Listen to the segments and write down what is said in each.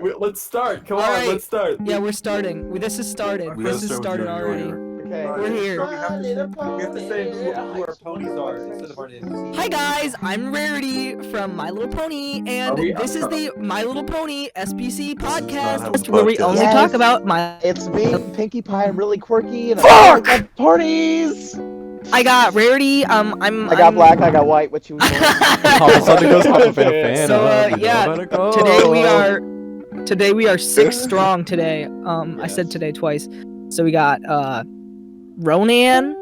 Let's start. Come All on, right. let's start. Yeah, we're starting. This is started. We gotta This is start with started your already. Okay. We're here. So we have to say who our ponies are instead of our names. Hi guys, I'm Rarity from My Little Pony, and this is the My Little Pony SBC podcast where we only Yes. talk about my. It's me, Pinkie Pie. I'm really quirky and Fuck! I love parties. I got Rarity. I got black. I got white. What you want? All of a sudden it goes up a fan. So yeah, today we are 6 strong today. I said today twice. So we got Ronan,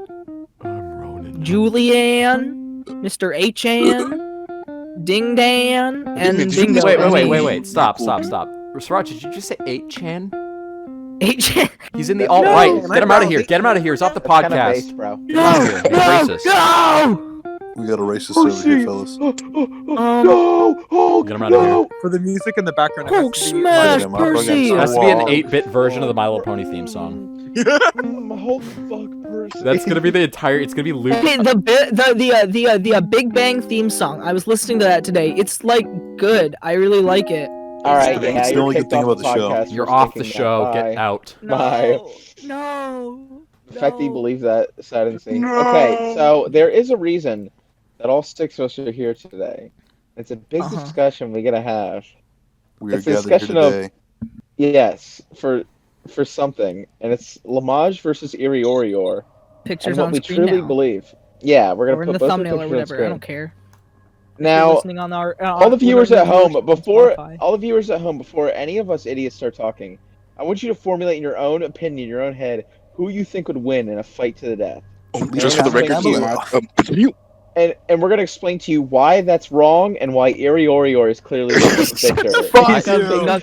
Julianne, Mr. H-An, Ding Dan, and Bingo. Wait. Stop. Sriracha, did you just say 8chan? H-An. He's in the alt-right. Get him out of here. Get him out of here. He's off the That's kind of podcast. base, bro. No! Racist. We got a racist over here, fellas. No! Oh, Get him out of here. For the music in the background, Hulk smash, Percy! It has to be an 8-bit version of the My Little Pony theme song. Hulk fuck Percy. That's gonna be the entire. It's gonna be looped. Okay, the Big Bang theme song. I was listening to that today. It's like good. I really like it. All right, yeah, It's the you're only good kicked thing off about the show. podcast for You're off the sticking show. that. Get Bye. out. Bye. No. The fact that you believe that, sad and seen. Okay, so there is a reason that all 6 of us are here today. It's a big discussion we gotta have. We are It's a gathered here discussion of- today. Yes, for something, and it's Lamaj versus Erioioire. Pictures And what on we screen truly now. believe. Yeah, we're gonna Or in put the both thumbnail the or pictures on whatever. I screen. don't care. If you're Now, listening on our, all the viewers at home, before Spotify. all the viewers at home, before any of us idiots start talking, I want you to formulate in your own opinion, in your own head, who you think would win in a fight to the death. Just for the record, And we're gonna explain to you why that's wrong and why Erioioire is clearly the victor.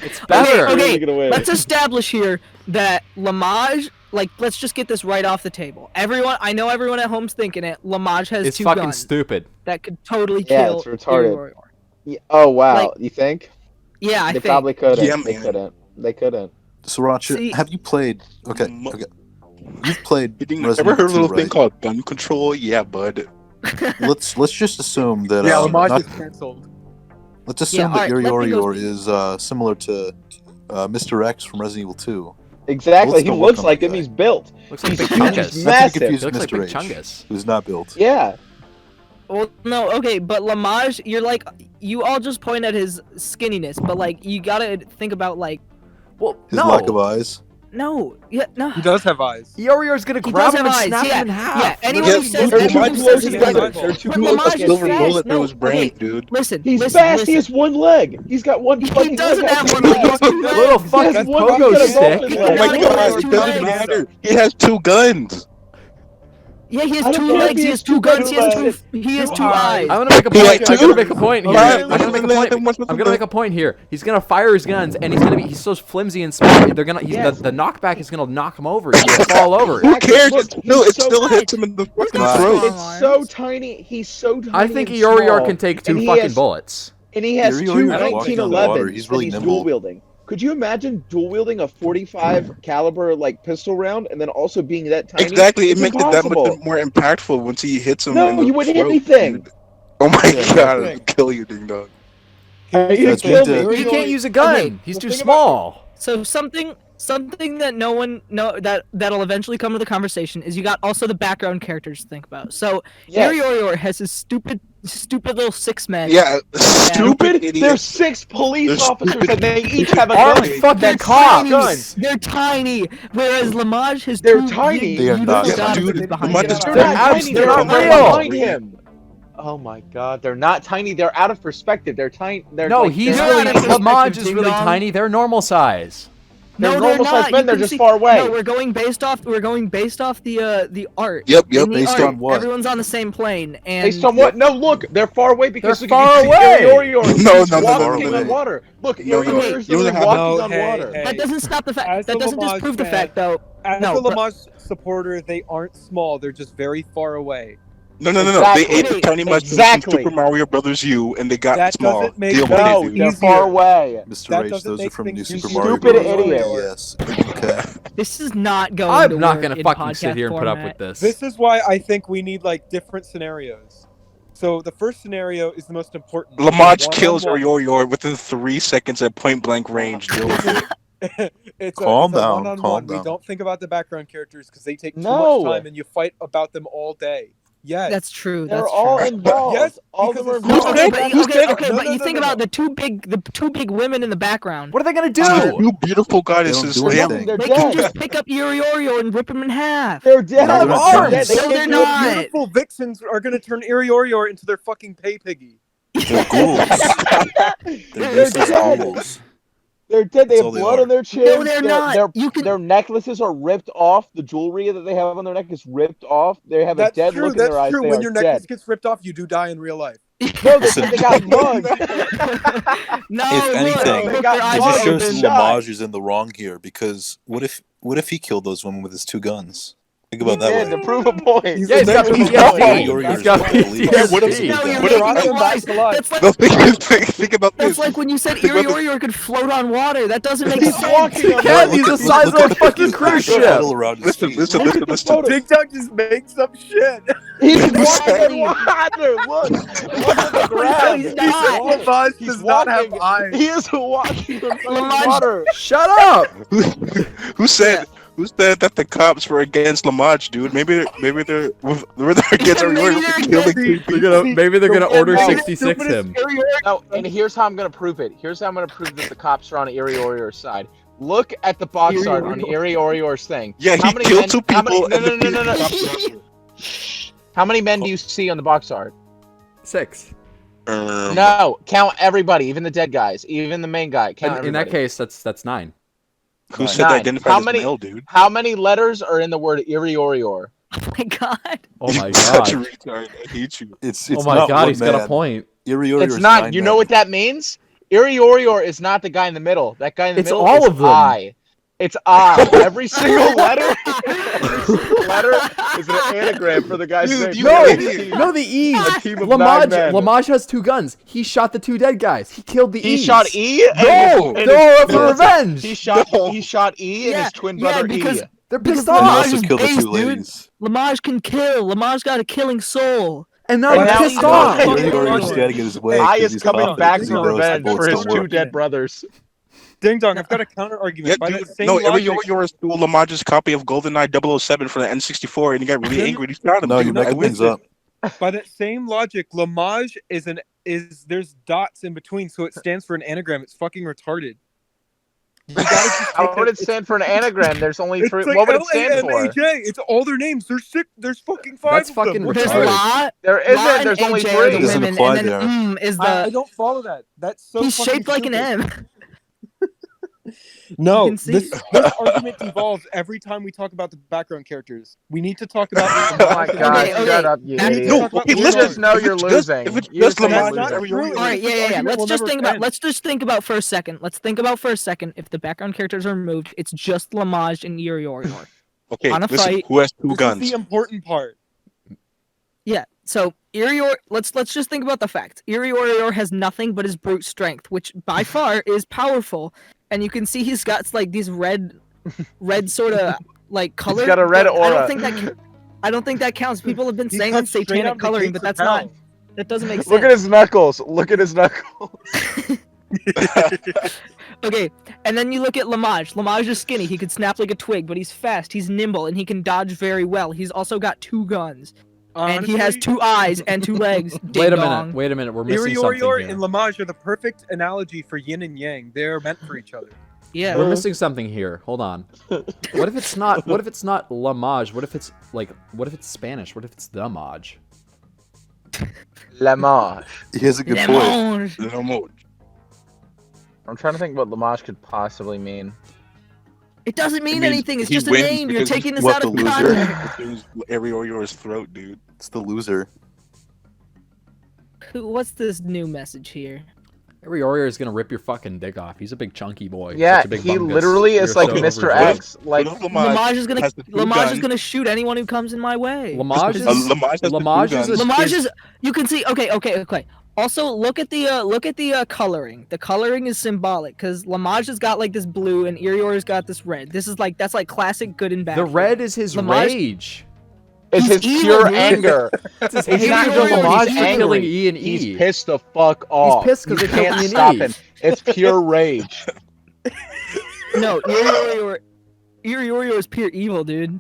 It's better. Okay, Gonna win. let's establish here that Lamaj, let's just get this right off the table. I know everyone at home's thinking it. Lamaj has It's 2 fucking guns stupid. that could totally Yeah, kill it's retarded. Erioioire. Yeah, oh wow, Like, you think? Yeah, I They think. probably couldn't. Yeah, They man. couldn't. They couldn't. Sriracha, See- have you played? Okay. You've played You Resident ever heard of a Evil little 2, thing right? called gun control? Yeah, bud. Let's just assume that. Yeah, Lamaj not- is cancelled. let's assume alright, that let me go- Erioioire is similar to Mr. X from Resident Evil 2. Exactly. Let's he go looks look like on him. that. He's built. Looks like He's Big huge, Chungus. he's Not to massive. confuse He looks like Mr. Big H, Chungus. who's not built. Yeah. Well, no, okay, but Lamaj, you're like, you all just point at his skinniness, but like, you gotta think about like, Well, His no. lack of eyes. no, yeah, no. He does have eyes. Youriore's gonna He grab does him have and eyes, snap yeah, him in half. yeah, anyone Yeah, who says, they're anyone too who close says he's together. fast, They're too but close Lamaj together. is Silver fast, bullet no, through his brain, okay, dude. listen, He's listen, fast. listen. He has one leg. He's got one. He fucking doesn't leg. have one leg, he has 2 legs. Little He fucking has one pogo leg. stick. Oh my He god, has it two doesn't legs. matter. He has 2 guns. Yeah, he I has don't 2 care if legs, he he has has 2 2 guns, he has guns. 2, he has 2 Two eyes. eyes. I'm gonna make a He point. had I'm two. gonna make a point here. Alright, I'm gonna make a point. what's I'm gonna make a point here. He's gonna fire his guns, and he's so flimsy and small. They're gonna. Yes. The knockback is gonna knock him over. He's gonna fall over. Who cares? Look, It so still bad. hits him in the fucking not throat. strong. It's so tiny. He's so tiny. I think and Erioioire small. can take 2 And he fucking has- bullets. And he has 2 Erioioire walking on water. 1911s He's that really he's nimble. dual wielding. Could you imagine dual wielding a 45 caliber like pistol round and then also being that tiny? Exactly, it It's makes it that impossible. much more impactful once he hits him. No, in the you wouldn't hit throat, anything. dude. Oh my Yeah, god, nothing. I'll kill you, ding dong. You That's kill been me. He can't use a gun. Okay, He's the too thing small. So something that no one that'll eventually come to the conversation is you got also the background characters to think about. So Yes. Erioioire has his stupid little 6 men. Yeah, Stupid? idiot. There's 6 police They're officers stupid. and they each have a Armed gun. fucking They're cop. tiny. They're tiny. Whereas Lamaj has They're 2 tiny. big, They are beautiful not. guns Dude, behind Lamaj him. is They're They're not abs- tiny. they're They're not right real. behind him. Oh my god, they're not tiny. They're out of perspective. They're tiny. They're No, like, he's they're really. out of perspective, Lamaj is ding really dong. tiny. They're normal size. They're No, normal they're sized not. men. You They're can just see- far away. No, we're going based off the art. Yep, In the Based art, on what? Everyone's on the same plane, and Based on what? No, look, they're far away because They're look, you far can away. see Erioioire. No, He's no, they're far walking away. on water. Look, No, Erioioire is you literally don't have- walking No, on hey, water. hey. that doesn't stop the As fact. That the doesn't Lamaj disprove the fan- fact, though. As No, a but- Lamaj supporter, they aren't small. They're just very far away. No. They Exactly. ate the tiny mushrooms Exactly. from Super Mario Brothers U, and they got That small. doesn't make Deal with sense. it, No, dude. they're Easier. far away. Mr. That H, doesn't those are make from things New easier. Super Mario Stupid Bros. idiot. Yes. Okay. This is not going to I'm not work gonna in fucking sit podcast here and put up format. with this. This is why I think we need like different scenarios. So the first scenario is the most important. Lamaj kills One-on-one. Erioioire within 3 seconds at point blank range. Deal with it. It's Calm a down, one-on-one. calm We down. don't think about the background characters because they take too No. much time, and you fight about them all day. Yes. That's true. They're That's all true. involved. Yes, all of them are because it's- involved. Okay, but Who said- okay, no, but no, you no, think no, about no. the two big women in the background. What are they gonna do? You beautiful They goddesses. don't do Damn. anything. They're They can dead. just pick up Erioioire and rip him in half. They're dead. No, they're not They're arms. dead. They No, can't they're do not. anything. Beautiful vixens are gonna turn Erioioire into their fucking pay piggy. They're ghouls. They're They're useless dead. ghouls. They're dead. They That's have all they blood are. on their chins. No, they're not. Their, You can- their necklaces are ripped off. The jewelry that they have on their neck is ripped off. They have a That's dead true. look in That's their eyes. true. They When are your necklace dead. gets ripped off, you do die in real life. No, Listen. they got mugged. No, If look, anything, look, got their eyes It are just shows open. shot. Lamaj is in the wrong here because what if he killed those women with his 2 guns? Think about He that did way. to prove a point. Yeah, he's got What PTSD. Erioioire He's is got not believable. PTSD. What if- No, you're What if- making Ronan lies. back to life. That's like No, think about that's this. like when you said Think about Erioioire could float on water. That doesn't make He's sense. walking on Yeah, water. he's the Look size at of a the- fucking look at cruise the ship. title around his Listen, feet. listen, Look listen, at the listen. photo. Big Dog just makes up shit. He's Exactly. walking on water. Look at the No, ground. he's He not. said Lamaj He's does not have walking. eyes. He is walking on Lamaj- water. Shut up! Who said that the cops were against Lamaj, dude? Maybe they're against Maybe Erioioire. they're Killing Maybe they're gonna order no, 66 him. No, and here's how I'm gonna prove it. Here's how I'm gonna prove that the cops are on Erioioire's side. Look at the box art on Erioioire's thing. Yeah, How he many killed men- 2 how many- people. no, and no, the no, no, no. cops were- How many men do you see on the box art? 6. No, count everybody, even the dead guys, even the main guy. Count In that everybody. case, that's 9. Who said Nine. they identified How as many- male, dude? How many letters are in the word Erioioire? Oh my god. Oh my You're such a god. retard. I hate you. It's Oh my not god, one he's got a man. point. Erioioire It's is not. 9 You men. know what that means? Erioioire is not the guy in the middle. That guy in the It's middle all is of them. I. It's I. Every single letter. Every single letter is an anagram for the guy's Dude, name. you No, idiot. no, the E's. A team of 9 Lamaj, men. Lamaj has 2 guns. He shot the 2 dead guys. He killed the He E's. shot E. No, and They're all his- for revenge. He shot. No. He shot E and Yeah, his twin yeah, brother because- E. They're Because pissed And he off. Lamaj also is killed the 2 based, dude. ladies. Lamaj can kill. Lamaj's got a killing soul. And now And they're now pissed he's off. not- Erioioire is standing in his way. I 'cause is he's coming confident back he for knows the revenge bullets for his don't 2 work. dead brothers. Ding dong, I've got a counter argument. Yeah, By dude. that same No, logic, Erioioire stole Lamaj's copy of GoldenEye 007 for the N64, and he got really angry. And he shot him. No, dude. you're making things up. by that same logic, Lamaj is there's dots in between, so it stands for an anagram. It's fucking retarded. You gotta just How take would that- it stand for an anagram? There's only It's 3. like What would it stand for? LAMAJ. It's all their names. There's 6. There's fucking 5 That's of them. fucking What There's the retarded. fuck? La. There La isn't. and There's only AJ are the 3. Doesn't women, apply and then there. is I the. don't follow that. That's so He's fucking shaped like an stupid. M. No, You can see this argument devolves every time we talk about the background characters. We need to talk about. Oh my god! Okay, Shut up, you Now you idiot. can No, talk about okay, the You listen. just know If you're it's just- losing. if it's You just just know Lamaj you're That's not losing. true. All right, yeah. Argument Let's will just never think about. end. Let's just think about for a second. Let's think about for a second. If the background characters are removed, it's just Lamaj and Erioioire. Okay, On a listen. fight- Who has 2 This is guns? the important part. Yeah. So Erioioire. Let's just think about the fact. Erioioire has nothing but his brute strength, which by far is powerful. And you can see he's got like these red sort of like color. got a red I aura. don't think that counts. People have been He saying comes that's straight out satanic of the coloring, gates but of that's not. hell. That doesn't make sense. Look at his knuckles. Look at his knuckles. Okay, and then you look at Lamaj. Lamaj is skinny. He could snap like a twig, but he's fast. He's nimble, and he can dodge very well. He's also got 2 guns, and he has Honestly, 2 eyes and 2 legs. Wait a Ding dong. minute. Wait a minute. We're missing something Erioioire here. and Lamaj are the perfect analogy for yin and yang. They're meant for each other. Yeah. We're missing something here. Hold on. What if it's not? What if it's not Lamaj? What if it's like? What if it's Spanish? What if it's the Maj? Lamaj. He has a good point. Lemon. Lamaj. I'm trying to think what Lamaj could possibly mean. It doesn't mean means anything. It's he just a wins name. You're because taking this what, out the of loser? context. It was Erioioire's throat, dude. It's the loser. What's this new message here? Erioioire is gonna rip your fucking dick off. He's a big chunky boy. Yeah, Such a big he bungus. literally is You're like so Mr. overrated. X. Like, What if Lamaj is gonna has the 2 Lamaj is guns? gonna shoot anyone who comes in my way. Lamaj is Lamaj has the 2 Lamaj is guns. a- Lamaj is. You can see. Okay. Also, look at the coloring. The coloring is symbolic because Lamaj has got like this blue and Erioire's got this red. This is like that's like classic good and bad. The here. red is his Lamaj- rage. It's He's his evil, pure dude. anger. It's his He's not hatred of evil, Lamaj he's for killing angry. E and E. He's pissed the fuck off. pissed 'cause You they killed can't E and stop E. him. It's pure rage. No, Erioioire is pure evil, dude.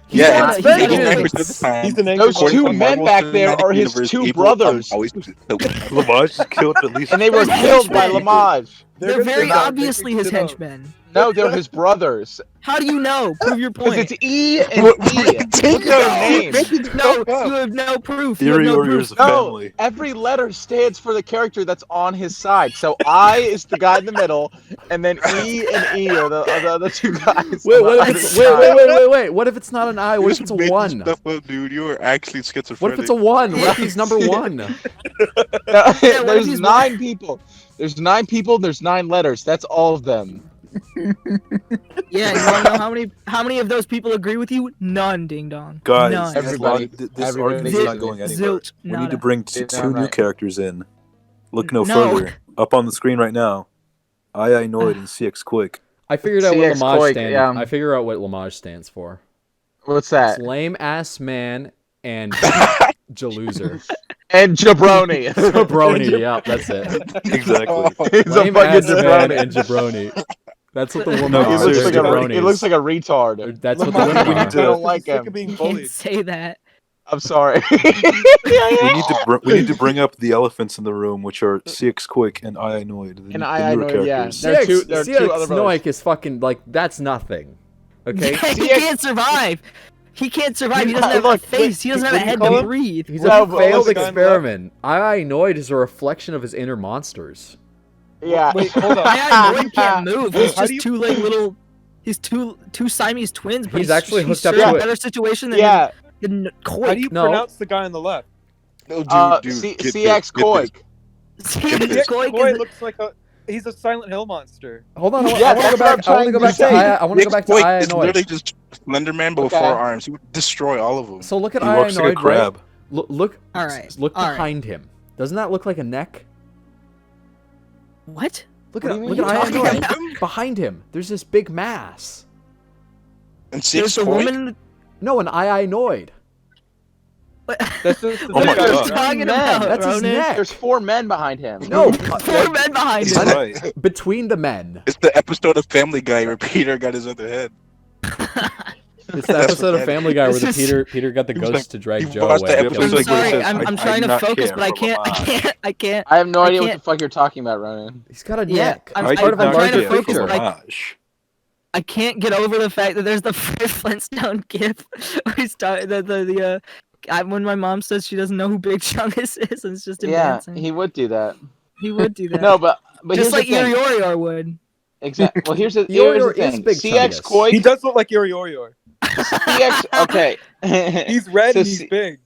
Yeah, not- and he's not 99% of the time, He's an angry Those boy. two according to men Marvel back there Cinematic are his Universe, two evil brothers. always Lamaj has killed at least. And they were They're killed by henchmen. Lamaj. They're very obviously his henchmen. No, they're his brothers. How do you know? Prove your Because point. it's E and What- E. Take Look at their names. No, you have no proof. You have no Erioioire proof. is a No, family. every letter stands for the character that's on his side. So I is the guy in the middle, and then E and E are the other two guys. Wait, on what the if other it's, side. wait. What if it's not an I? What if You're it's a just making 1? Stuff up, dude. You are actually schizophrenic. What if it's a 1? What if he's number 1? No, what if there's he's 9 people. There's 9 people. There's 9 letters. That's all of them. Yeah, you want to know how many of those people agree with you? None, ding dong. Guys, None. this Everybody- this everybody argument's agrees. not going anywhere. Zilch, We need nada. to bring Yeah, two new right. characters in. Look no No. further. Up on the screen right now. Noid and CX Quick. I figured out what CX Lamaj Koik, stands. yeah. I figure out what Lamaj stands for. What's It's that? lame ass man and Jaluser. And jabroni. Jabroni, yeah, that's it. Exactly. He's a Lame fucking ass man jabroni. and jabroni. That's what the woman No, He are. looks They're like jabronis. he looks like a retard. That's what the Lamaj, women we are. need to- I don't like Sick him. of being You bullied. can't say that. I'm sorry. We need to bring up the elephants in the room, which are CX Quick and Noid. And the newer Erioioire, yeah. characters. There are two- CX, there are two CX other brothers. Noik is fucking like that's nothing. Okay, He can't survive. He can't survive. He doesn't have Look, a face. He doesn't have a what do you head call to him? breathe. he's No, a but failed listen, guy on the experiment. Noid is a reflection of his inner monsters. Yeah. Wait, hold on. Noid can't move. He's How just do you- two like little. He's two Siamese twins. But He's actually he's hooked up sure in to a it. better situation than Yeah. than How do you No. pronounce the guy on the left? No, dude, get CX this, get this. Koik. Nick Koik Boy is- looks like he's a Silent Hill monster. Hold on, Yeah, I want to go that's back. what I want to I'm go trying back to to say. I want to go back to Nick is literally Noid. just Slenderman, but with Okay. 4 arms. He would destroy all of them. So look at He walks like a Noid, right? crab. Look. All right, Look all right. behind him. Doesn't that look like a neck? What? Look What at do you look mean at you're talking Noid. Behind him. There's this big mass. And There's 6 a woman. No, an Noid. That's just Oh my What are you God. talking Men. about, That's his Ronan? neck. There's 4 men behind him. No, Four men behind He's him. right. between the men. It's the episode of Family Guy where Peter got his other head. It's the episode of Family Guy where This the is- Peter got the He was ghost like- to drag he Joe watched away. the and kill episode I'm him. like where he sorry. says, I'm I trying do to not focus, care but I for can't. Lamaj. I can't. I have no I idea what the can't- fuck you're talking about, Ronan. He's got a Yeah, neck. I'm- It's part of a I'm trying to larger focus, picture. but I- Lamaj. I can't get over the fact that there's the Flintstone gif where he's talking when my mom says she doesn't know who Big Chungus is, and it's just him Yeah, dancing. he would do that. He would do that. No, but just like here's the thing. Erioioire would. Exactly. Well, here's the Erioioire is thing. Big CX Chungus. He Koik. does look like Erioioire. CX. Okay. He's red So and he's C- big.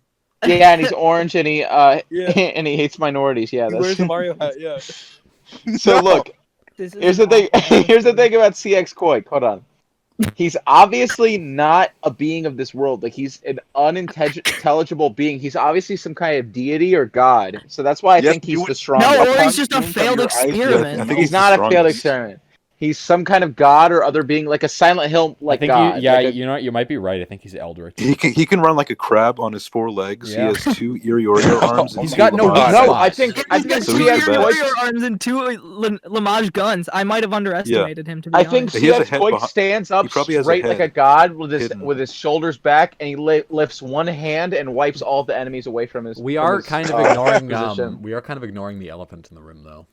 Yeah, and he's orange, and he Yeah. and he hates minorities. Yeah, He that's. wears a Mario hat. Yeah. So look, This is here's the thing. Here's the thing about CX Koik. Hold on. He's obviously not a being of this world. Like he's an unintelligible being. He's obviously some kind of deity or god. So that's why I Yes, think you he's would- the strongest. No, or Upon he's just a seeing from failed your eyes, yeah, experiment. I think He's he's the not a failed strongest. experiment. He's some kind of god or other being, like a Silent Hill I like think god. you, like a- you know what? You might be right. I think he's Eldritch. He can run like a crab on his 4 legs. Yeah. He has 2 Erioioire arms. and He's 2 got no Lamaj. weak No, I spots. think He's got So two he's the best. Erioioire arms and 2 Lamaj guns. I might have underestimated him, to be I think honest. He has a CX head Koik behind- stands up he probably has a straight like a head god hidden. with his shoulders back, and he lifts one hand and wipes all the enemies away from his. We from are his, kind of ignoring the elephant in the room though.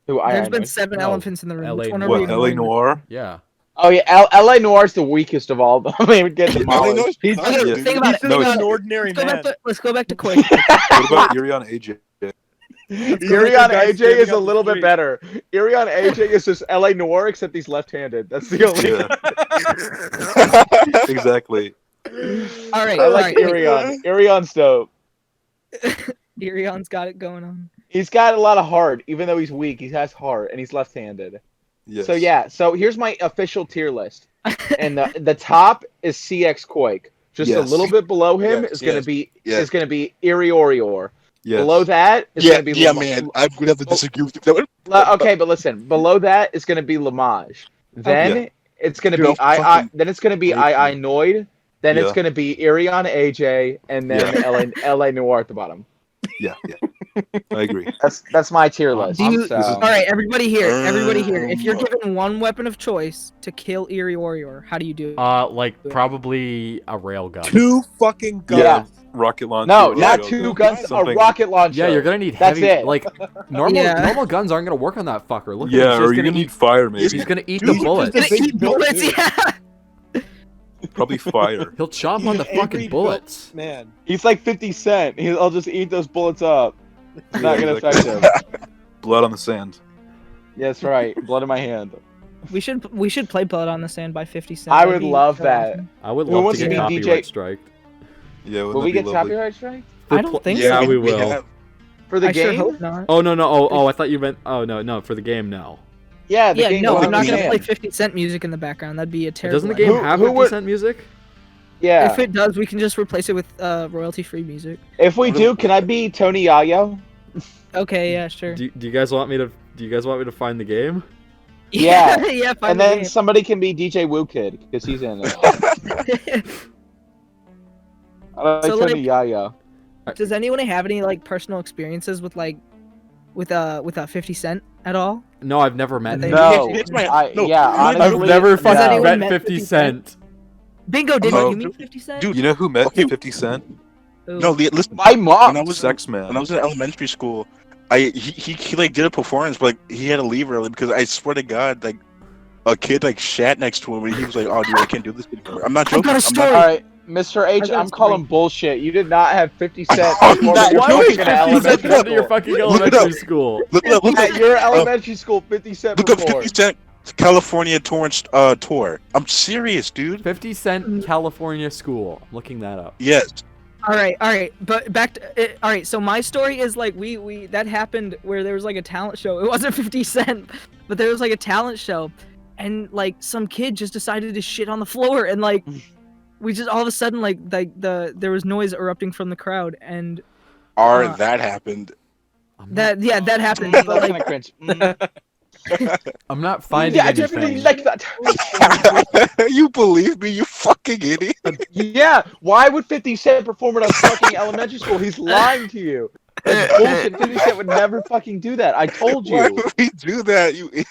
Who There's I been know. 7 No, elephants in the room. LA Which one are What, we LA ignoring? Noir? Yeah. Oh yeah, LA Noir's the weakest of all of them. They would get LA demolished. Noir's He's fine, Okay, dude. think about He's it. just No, an ordinary Let's go, man. let's go back to Quick. What about Irion AJ? Irion guy AJ standing is a on the little bit street. better. Irion AJ is just LA Noir, except he's left-handed. That's the only. Yeah. Exactly. All right, I all like right. Irion. Irion's dope. Irion's got it going on. He's got a lot of heart, even though he's weak. He has heart, and he's left-handed. Yes. So yeah, so here's my official tier list, and the top is CX Koik. Just a Yes. little bit below him Yes, is gonna yes, be yes. Erioioire. Yes. Below that is Yeah, gonna be yeah, Lamaj. man. I'm gonna have to disagree with you. That one. Okay, but listen, below that is gonna be Lamaj. Then Okay. it's gonna Dude, be I'll fucking then it's gonna be hate Noid. then it's Yeah. going to be Irion, AJ, and then LA Noir at the bottom. Yeah. I agree. That's my tier list. Do you, so. all right, everybody here. If you're given one weapon of choice to kill Erioioire, how do you do it? Like probably a railgun. 2 fucking guns. Yeah. Rocket launcher. No, or not railgun. 2 guns, a Something- rocket launcher. Yeah, you're gonna need That's heavy. it. Like normal Yeah. normal guns aren't gonna work on that fucker. Look, at Yeah, him. or He's you're gonna gonna need eat. fire, maybe. He's gonna eat Dude, the he's bullets. just a big built bullets, dude. yeah. Probably fire. He'll chomp on the Angry fucking built bullets. Man. He's like 50 Cent. I'll just eat those bullets up. It's not Yeah, going to exactly. affect him. Blood on the sand. Yeah, that's right. Blood in my hand. We should play Blood on the Sand by 50 Cent. I That'd would be love so that. awesome. I would Who love wants to to get be copyright DJ? striked. Yeah, Will we get copyright strike? I don't think Yeah, so. we will. have- For the I sure game? hope not. Oh no. Oh, I thought you meant. Oh no. For the game, no. Yeah, the Yeah, game. no, will I'm not be gonna banned. play 50 Cent music in the background. That'd be a terrible. Doesn't the game idea. have who 50 would- Cent music? Yeah. If it does, we can just replace it with royalty-free music. If we do, can I be Tony Yayo? Okay, yeah, sure. Do you guys want me to? Do you guys want me to find the game? Yeah. yeah. Find And the then game. somebody can be DJ Woo Kid because he's in it. I like So, Tony Yayo. Does anyone have any like personal experiences with 50 Cent at all? No, I've never met him. No, It's my- yeah, I've honestly, never no. fucking anyone met met 50 50 Cent. Bingo, didn't Oh, you meet 50 Cent? dude, You know who met Okay. 50 Cent? Ooh. No, listen. My mom. When I was Sex man. when I was in elementary school, he like did a performance, but like, he had to leave early because I swear to God, like a kid like shat next to him and he was like, "Oh, dude, I can't do this anymore." I'm not I've joking. got a I'm story. not- All right, Mr. H, I got I'm a calling story. bullshit. You did not have 50 Cent I'm perform not- at your Why would fucking 50 Cent elementary come to your school. fucking Look it elementary up. school? Look up, look up, At your elementary school, 50 Cent look up performed. 50 Cent California tour. I'm serious, dude. 50 Cent California School. I'm looking that up. Yes. All right. But back to all right. So my story is like we that happened where there was like a talent show. It wasn't 50 Cent, but there was like a talent show, and like some kid just decided to shit on the floor, and like we just all of a sudden like there was noise erupting from the crowd, and Or Uh, that happened. that happened. That's But kind like of cringe. I'm not finding Yeah, I anything. definitely like that. You believe me, you fucking idiot. Yeah, why would 50 Cent perform at a fucking elementary school? He's lying to you. That's bullshit. 50 Cent would never fucking do that. I told Why you. would we do that, you idiot?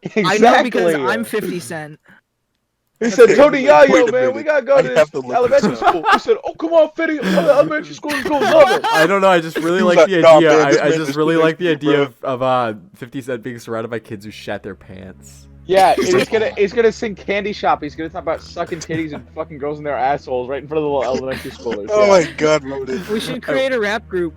Exactly. I know because I'm 50 Cent. He said, Tony Wait Yayo, a man, minute. we gotta go I to have this to look elementary this up. school. He said, oh, come on, 50, elementary school is gonna love it. I don't know. I just really He was like the like, "Nah, idea. man, this I man just is really too like the extreme, idea of 50 Cent being surrounded by kids who shat their pants. Yeah, and he's gonna sing Candy Shop. He's gonna talk about sucking titties and fucking girls in their assholes right in front of the little elementary schoolers. Oh yeah. my God, Ronan. We should create a rap group.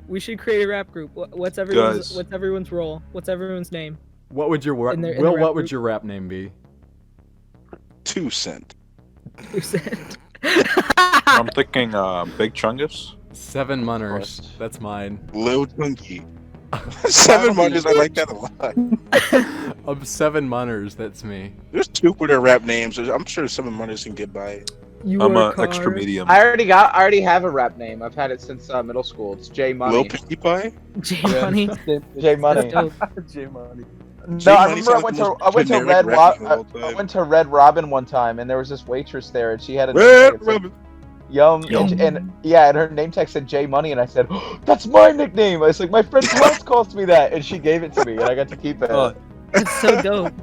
What's everyone's role? What's everyone's name? What would your In their Will? rap What would group. your rap name be? 2 Cent. Who said? I'm thinking Big Chungus. 7 Munners. course. That's mine. Lil Twinkie. 7 Mondays, I like that a lot. Of 7 Munners, that's me. There's 2 for their rap names. I'm sure 7 Mondays can get by. You I'm are a extra medium. I already have a rap name. I've had it since middle school. It's J Money. Lil Pinkie Pie? J Money. J Money. That's dope. J Money. No, I Money remember I sounds went the to most I went to generic Red rap name of all I time. went to Red Robin one time, and there was this waitress there, and she had a Red it's like, Robin. Yum, Yum. and yeah, and her name tag said J Money, and I said, oh, "That's my nickname." I was like, "My friend Thomas calls me that," and she gave it to me, and I got to keep it. Oh, That's so dope.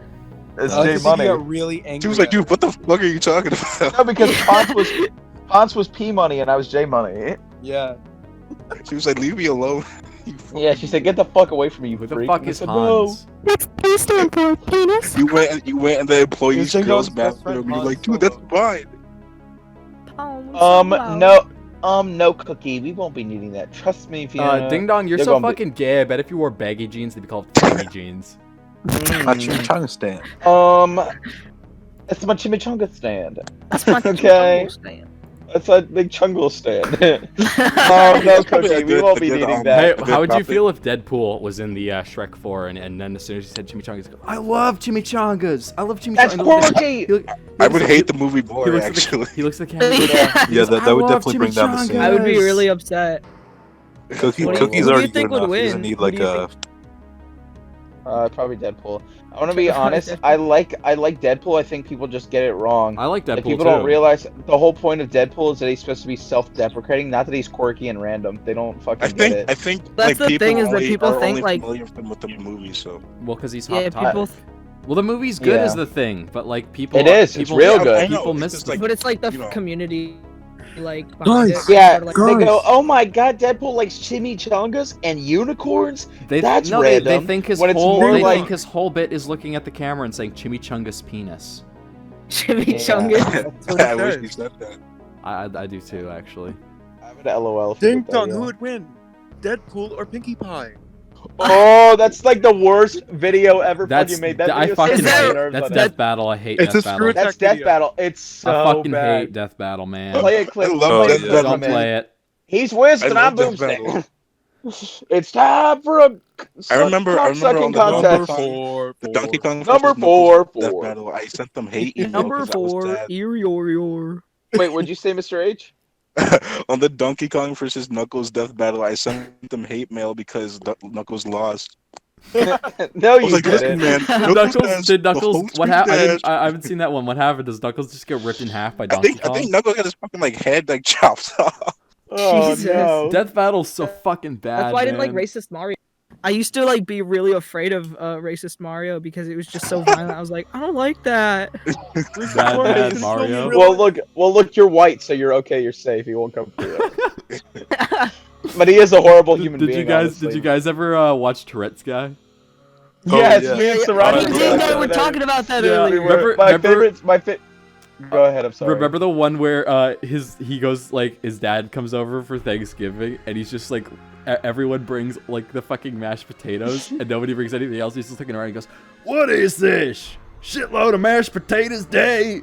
It's I J think Money. he got really angry. She was like, at dude, what the fuck are you talking about? No, because Ponce was P Money, and I was J Money. me. Yeah. She was like, leave me alone. You Yeah, she said, "Get the fuck away from me, you Who the freak." fuck And I is said, "No." Hans? You went in the employees You're girls Jingo's best friend, bathroom. You're like, Han dude, that's Solo. mine. No, Cookie. We won't be needing that. Trust me, if you. Ding Dong, you're they're so gonna be- fucking gay. I bet if you wore baggy jeans, they'd be called baggy jeans. A chimichanga stand. It's my chimichanga stand. That's my Okay. stand. That's a big chungle stand. No, That's probably Cookie. a We good- won't a be good, needing um, that. Hey, a how would you topic. feel if Deadpool was in the Shrek 4 and then as soon as he said chimichangas, he goes, I love chimichangas. I love chimichangas. That's And look- Porky. he look- I would he hate the movie looks more, at actually. the, he looks at the camera. Yeah. Yeah, that would I love definitely bring down the scene. I would be chimichangas. really upset. What do you- Cookie's who do you already good think would enough. He doesn't win? need Who like do you a. Probably Deadpool. I want to be honest. I like Deadpool. I think people just get it wrong. I like Deadpool Like, people too. don't realize the whole point of Deadpool is that he's supposed to be self-deprecating, not that he's quirky and random. They don't fucking get it. I think That's like the people thing is that only people are think, only like- familiar with the movie, so Well, because he's hot Yeah, topic. people. Well, the movie's good Yeah. is the thing, but like people. It is, it's People, real good. I know, People it's miss just the. like, But it's like the you know. community, like behind Guys, it. Yeah, Sort of like- they go, Guys. oh my god, Deadpool likes chimichangas and unicorns? They, That's no, they random, think his when it's whole. more They like- think his whole bit is looking at the camera and saying "Chimichangas penis." Chimichangas. That's what it I wish says. he said that. I do too, actually. I would LOL. if you Ding did that, dong, yeah. who would win? Deadpool or Pinkie Pie? Oh, that's like the worst video ever fucking made. That I video fucking Is there- hate. nerves That's on Death it. Battle. I hate It's Death a Battle. screw That's attack Death video. Battle. It's so I fucking bad. hate Death Battle, man. Play a clip. I love play a Death clip Battle. Don't from it. play it. He's Winston. I I'm love Death Boomstick. It's time for a I remember on sucking the contest. the Donkey Kong Number versus Knuckles four. Death Battle. I sent them hate email Number 'cause I was 4, sad. Erioioire. Wait, what'd you say, Mr. H? On the Donkey Kong versus Knuckles Death Battle, I sent them hate mail because Knuckles lost. No, I was you like, listen, didn't. man, Knuckles did the Knuckles. whole What screen happened? dash. I haven't seen that one. What happened? Does Knuckles just get ripped in half by I Donkey think Kong? Knuckles got his fucking like head like chopped off. Oh Jesus. no. Death Battle's so fucking bad. That's why I didn't like man. racist Mario. I used to like be really afraid of racist Mario because it was just so violent. I was like, I don't like that. Bad Mario. Well, look, you're white, so you're okay. You're safe. He won't come for you. But he is a horrible human Did being. you guys? honestly. Did you guys ever watch Tourette's Guy? Yes, Oh, yeah. me and Me Sriracha. and Ding Dong were talking about that Yeah. earlier. Remember- my remember- favorite. Go ahead. I'm sorry. Remember the one where he goes like his dad comes over for Thanksgiving and he's just like everyone brings like the fucking mashed potatoes and nobody brings anything else. He's just looking around and goes, "What is this? Shitload of mashed potatoes day."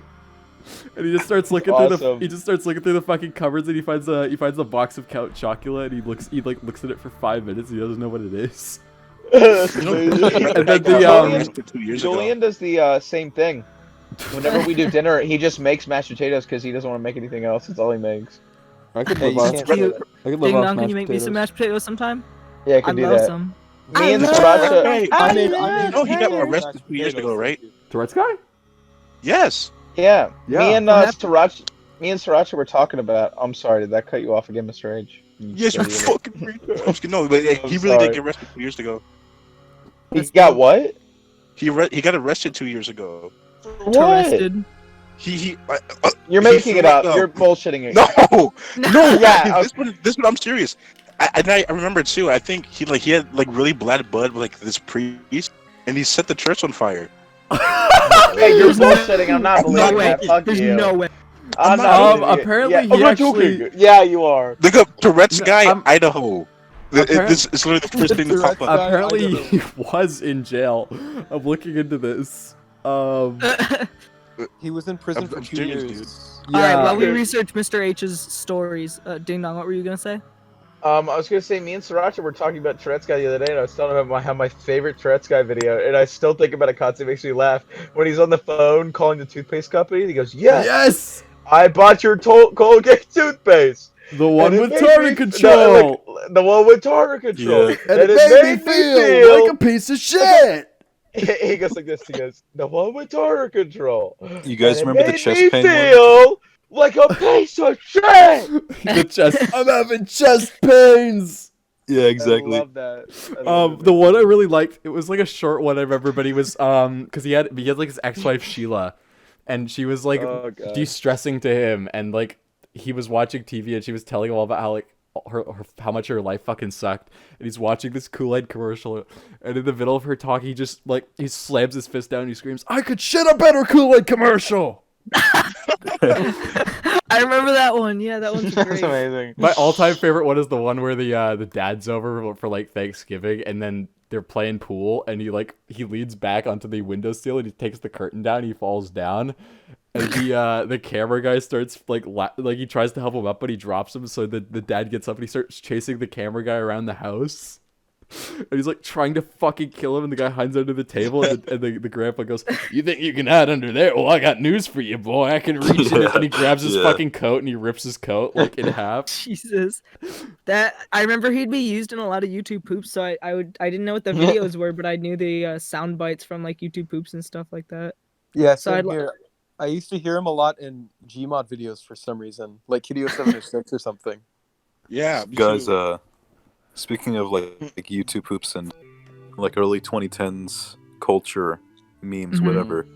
And he just starts looking through awesome. he just starts looking through the fucking cupboards and he finds a box of Count Chocula and he looks at it for 5 minutes. He doesn't know what it is. That's You know, amazing. And then the, Julian- arrested 2 years ago. Julian does the same thing. Whenever we do dinner, he just makes mashed potatoes because he doesn't want to make anything else. That's all he makes. I could Hey, live you off. can't Cute. do that. I could live Ding off Dong, can you mashed make me some potatoes. mashed potatoes sometime? Yeah, I I can do love that. some. Me and love- Sriracha. Hey, I mean, no, he got arrested 2 years ago, right? Tourette's Guy? Yes. Yeah. Yeah. Me and What Sriracha were talking about. I'm sorry, did that cut you off again, Mr. H? Yes, you're Idiot. fucking retarded. I'm just kidding. No, but he I'm really sorry. did get arrested 2 years ago. He got what? He got arrested 2 years ago. What? Arrested. You're He making it threw up. up. You're bullshitting it. No, no, Yeah, this one I'm serious. I remember too. I think he had like really bad blood with like this priest, and he set the church on fire. Hey, you're bullshitting. I'm not No believing way. that. Fuck There's you. no way. I'm not not. believing it. apparently yeah. he I'm not actually- joking. Yeah, you are. Look up Tourette's guy, I'm- Idaho. This is literally the first thing to pop up. Apparently he was in jail. I'm looking into this. He was in prison for I'm 2 serious, years. All right, while we Yeah. research Mr. H's stories, Ding Dong, what were you gonna say? I was gonna say, me and Sriracha were talking about Tourette's Guy the other day, and I was telling him I have my favorite Tourette's Guy video, and I still think about it constantly. It makes me laugh when he's on the phone calling the toothpaste company. And he goes, "Yes, Yes! I bought your Colgate toothpaste. The one And it with made target me- control! no, like, the one with target control. Yeah. and it made me feel like a piece of shit! He goes like this. He goes, "The one with target control." You guys And it remember the made chest me pain one? feel like a piece of shit. The chest. I'm having chest pains! Yeah, exactly. I love that. I love The one I really liked, it was like a short one I remember, but he was, because he had like his ex-wife Sheila, and she was like Oh, God. de-stressing to him, and like he was watching TV and she was telling him all about how like how much her life fucking sucked, and he's watching this Kool-Aid commercial, and in the middle of her talk, he just like he slams his fist down and he screams, "I could shit a better Kool-Aid commercial!" I remember that one. Yeah, that one's That's great. amazing. My all-time favorite one is the one where the dad's over for like Thanksgiving, and then they're playing pool, and he leans back onto the windowsill and he takes the curtain down, and he falls down, and the camera guy starts like he tries to help him up, but he drops him, so the dad gets up and he starts chasing the camera guy around the house. And he's like trying to fucking kill him, and the guy hides under the table, and the grandpa goes, "You think you can hide under there? Well, I got news for you, boy. I can reach it." And he grabs his fucking coat and he rips his coat like in half. Jesus, that I remember he'd be used in a lot of YouTube poops. So I didn't know what the videos were, but I knew the sound bites from like YouTube poops and stuff like that. Yeah, So same here. I used to hear him a lot in Gmod videos for some reason, like Hideo 706 or something. Yeah, me Guys, too. speaking of like YouTube poops and like early 2010s culture memes, Mhm. whatever,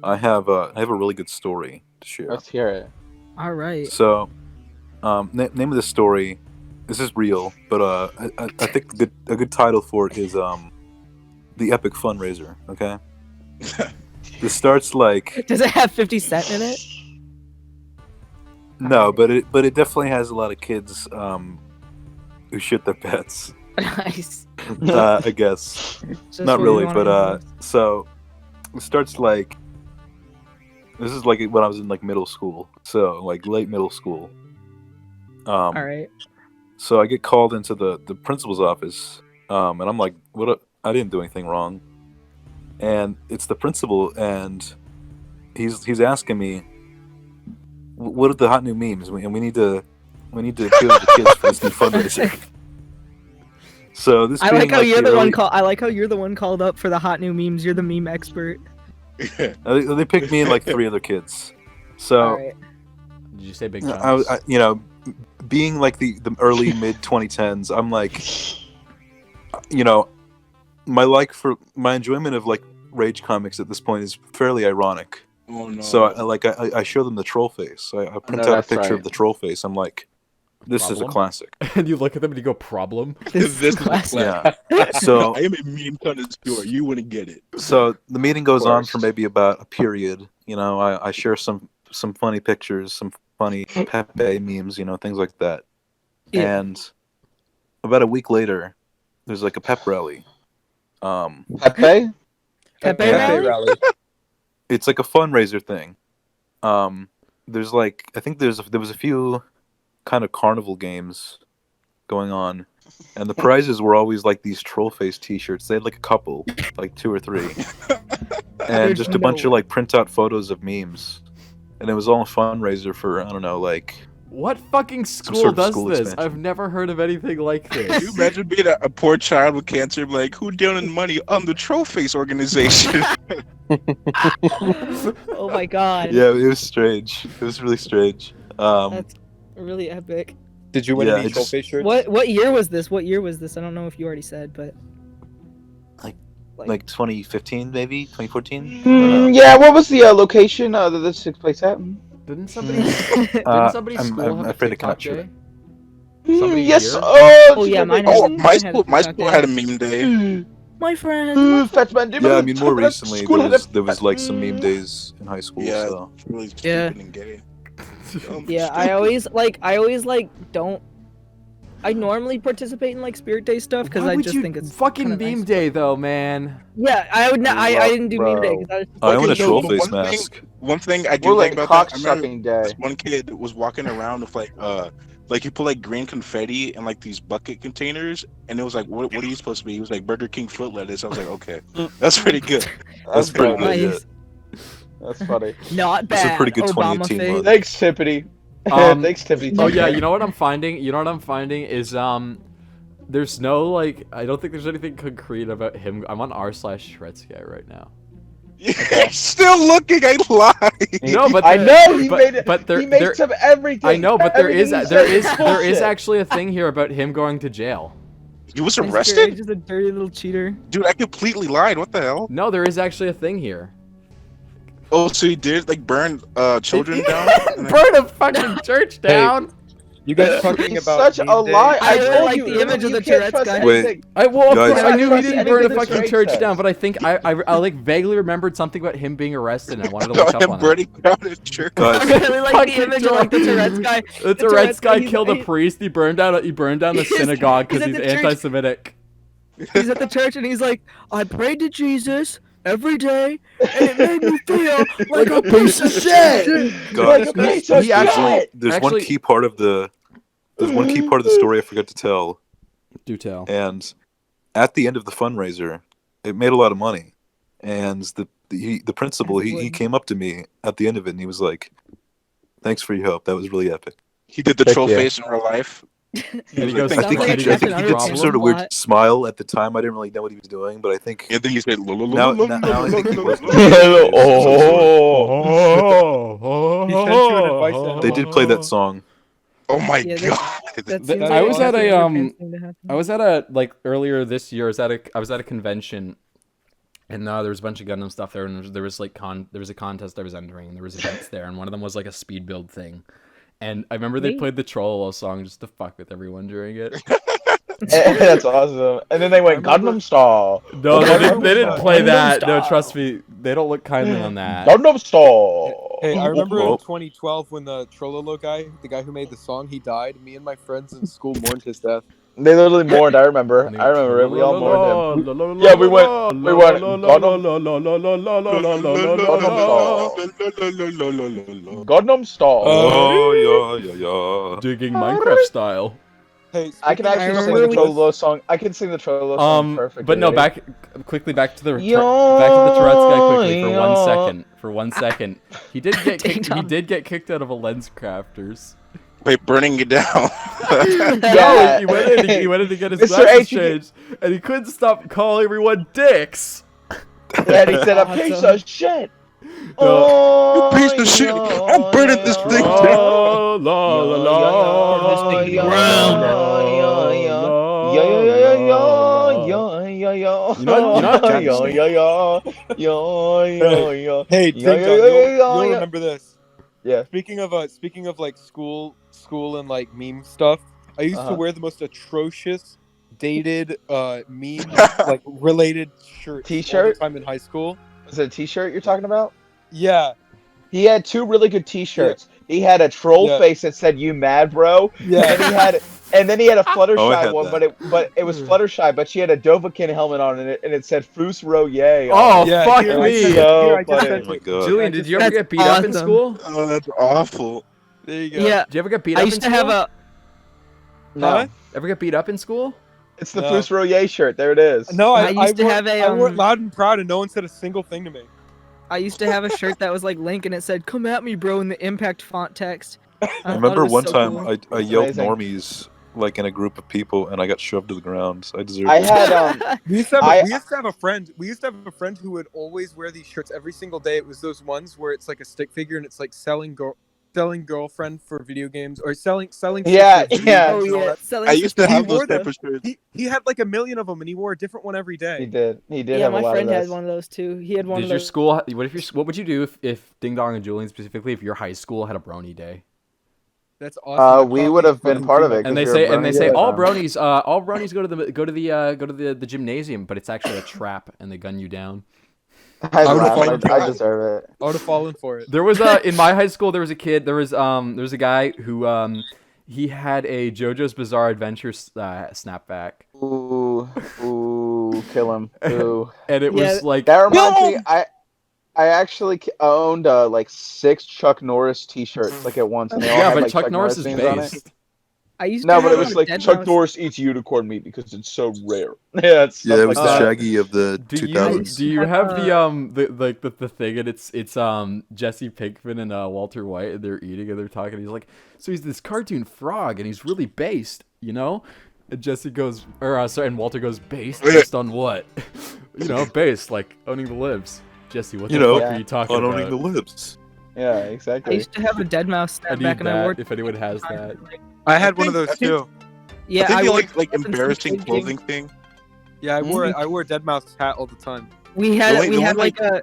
I have a really good story to share. Let's hear it. All right. So, name of the story. This is real, but I think a good title for it is the Epic Fundraiser. Okay. This starts like Does it have 50 Cent in it? no, but it definitely has a lot of kids who shit their pants. Nice. I guess. Just Not what we really, wanted but to so it starts like this is like when I was in like middle school, so like late middle school. All right. So I get called into the principal's office, and I'm like, I didn't do anything wrong. And it's the principal, and he's asking me, what are the hot new memes? And we need to appeal to the kids for this new fundraiser. So this I being like how you're the early- one call. I like how you're the one called up for the hot new memes. You're the meme expert. They picked me and like 3 other kids. So All right. Did you say big I, chunks? I, you know, being like the early mid 2010s, I'm like, you know, my enjoyment of like rage comics at this point is fairly ironic. Oh no. So I show them the troll face. I print out a that's picture right. of the troll face. I'm like, this is a Problem? classic. And you look at them and you go, "Problem." This is classic. Yeah. So I am a meme connoisseur. You wouldn't get it. so the meeting goes on course. for maybe about a period. You know, I share some funny pictures, some funny Pepe memes, you know, things like that. Yeah. And about a week later, there's like a pep rally. Pepe? Pepe Pepe rally? It's like a fundraiser thing. There's like I think there was a few kind of carnival games going on, and the prizes were always like these troll face T-shirts. They had like a couple, like 2 or 3, and There's just a bunch no of like printout photos of memes, and it was all a fundraiser for I don't know, like What fucking school sort of does school this? expansion. I've never heard of anything like Can you this. imagine being a poor child with cancer, like, who donated money on the Troll Face organization? Oh my god. yeah, it was strange. It was really strange. That's really epic. Did you win Yeah, any it's- troll face shirts? What year was this? What year was this? I don't know if you already said, but like 2015 maybe 2014. Yeah, what was the location that this took place at? Didn't somebody? Mm. Didn't somebody's I'm school have a afraid I cannot TikTok show day? Somebody Yes. here? Oh, yeah, mine Oh, has- my school had a meme day. my friend. Fetch man. Yeah, I mean more recently there was like some meme days in high school. Yeah, So. it's really Yeah. stupid and gay. Yeah, I always don't. I normally participate in like Spirit Day stuff because Why I would just you think it's fucking kinda meme nice. day though, man. Yeah, I would not. I didn't do meme day Bro. because I own a Okay, troll so face one thing- mask. One thing I do We're think like about cock that, I remember sucking day. this one kid was walking around with like he put like green confetti in like these bucket containers, and it was like, what are you supposed to be? He was like Burger King foot lettuce. I was like, okay, that's pretty good. That's pretty funny. good. Nice. That's funny. Not This is bad. pretty good Obama 2018 face. month. Thanks, Tiffany. Thanks, Tiffany. Oh yeah, you know what I'm finding? You know what I'm finding is there's no like I don't think there's anything concrete about him. I'm on r/Shredsky right now. You're still looking. I lied. No, but I there- know he but- made it. but there- he makes there- up everything. I know, but there is Everything he says there is bullshit. actually a thing here about him going to jail. You was Mr. arrested, Age is a dirty little cheater. dude. I completely lied. What the hell? No, there is actually a thing here. Oh, so he did like burn children down? Burn a fucking church down. You guys talking He's about such a meme day? lie. I I really told like you. the image of you the can't Tourette's trust guy. Wait. anything. Of Guys- course, I knew he didn't Anything burn a that fucking Drake church says. down, but I think I like vaguely remembered something about him being arrested. And I wanted to look About up him on it. burning down a church. Guys, I really like Fucking the image of like the Tourette's guy. The Tourette's Tourette's guy he's- killed a priest. He burned down the He's- synagogue he's because at he's the church. anti-Semitic. He's at the church and he's like, I prayed to Jesus every day, and it made me feel like a piece of shit. guys, Like a piece of he actually- shit. there's Actually- one key part of the story I forgot to tell, Do tell. and at the end of the fundraiser, it made a lot of money, and the principal he came up to me at the end of it and he was like, "Thanks for your help. That was really epic." He did the Heck troll yeah. face in real life. And he goes, I Sounds think, like he, a I think Captain he did some Underpants sort of weird plot. smile at the time. I didn't really know what he was doing, but I think And then he said, now I think he was. Oh. He sent you an advice animal. They did play that song. oh my Yeah, god. That seems I like was a at Captain a Underpants thing to happen. I was at a like earlier this year. I was at a convention, and there was a bunch of Gundam stuff there, and there was a contest I was entering, and there was events there, and one of them was like a speed build thing, and I remember they Neat. played the Trollolo song just to fuck with everyone during it. That's awesome. And then they went I remember- Gundam Style. No, they didn't play Gundam that. No, style. trust me, they don't look kindly on that. Gundam Style. Hey, I remember Oh. in 2012 when the Trollolo guy, the guy who made the song, he died. Me and my friends in school mourned his death. They literally mourned. I remember. I remember it. We all mourned him. Yeah, we went Gundam Style. Oh yeah. Digging Minecraft style. Hey, I can speaking of actually sing remember the we- Trololo song. I can sing the Trololo song perfectly. But no, Ready? quickly back to the Tourette's guy quickly for 1 second. For 1 second, he did get Ding kicked. He dong. did get kicked out of a Lens Crafters. Wait, burning it down. Yeah. He went in to get his Mr. glasses H, you changed, and he couldn't stop calling everyone dicks. And he said, "A piece of shit." No. You piece of shit. I'm burning this thing down. Oh, la la la. This thing Hey, Ding Dong, you'll remember this. Yeah. Speaking of like school and like meme stuff, I used to wear the most atrocious dated meme like related shirt T-shirt? time in high school. Is it a T-shirt you're talking about? Yeah. He had two really good T-shirts. He had a troll Yeah. face that said "You mad, bro?" Yeah. And then he had a Oh, I Fluttershy had one, that. but it was Fluttershy, but she had a Dovahkiin helmet on it, and it said "Foos Ro Yay." Oh, Yeah, fuck here, I me. sent it. So Here, I just funny. sent Oh my it. god. Julian, did you ever That's get beat up in awesome. school? Oh, that's awful. There you go. Yeah, Did you ever get beat up I in used to school? have a. No, Huh? Ever get beat up in school? it's the No. Foos Ro Yay shirt. There it is. No, I used to wore, have a, I wore it um, loud and proud, and no one said a single thing to me. I used to have a shirt that was like Link, and it said "Come at me, bro" in the Impact font text. I remember one time Cool. I yelled Amazing. normies like in a group of people and I got shoved to the ground. I deserved I it. had We used to have I- we used to have a friend. We used to have a friend who would always wear these shirts every single day. It was those ones where it's like a stick figure and it's like selling girlfriend for video games or selling. Yeah, chicks for video yeah. games Oh and all yeah, that. selling I used to He have wore those them. type of shirts. He had like a million of them and he wore a different one every day. he did. He did Yeah, have a my lot friend of had this. one of those too. He had one Did of your those. school? What would you do if Ding Dong and Julian specifically, if your high school had a brony day? That's awesome. We would have been part of it. And 'cause they you're say a brony all guy. bronies go to the gymnasium, but it's actually a trap, and they gun you down. I I would've laugh. fallen for I it. deserve it. I would have fallen for it. There was in my high school there was a guy who he had a JoJo's Bizarre Adventure snapback, Ooh, kill him. Ooh. and it was Yeah. like That reminds me, I actually owned like 6 Chuck Norris T-shirts like at once, and they all yeah, had, but like, Chuck Norris is themes on it. based. I used No, to but have it was a like Dead Chuck Mouse- Norris eats unicorn meat because it's so rare. Yeah, it's Yeah, it was like the that. Shaggy of the Do you 2000s. do you have, have the thing, and it's Jesse Pinkman and Walter White, and they're eating and they're talking, and he's like, so he's this cartoon frog and he's really based, you know? And Jesse goes, and Walter goes, based on what? You know, based, like owning the libs. Jesse, what the You know, fuck are you talking On about? owning the lips. Yeah, I exactly. used to have a Dead Mouse I snapback, need and I wore. that if anyone has that. I had one of those I think- too. Yeah, I think I the wore. like since embarrassing the clothing thing. Yeah, I wore a Dead Mouse hat all the time. We had The one, like a.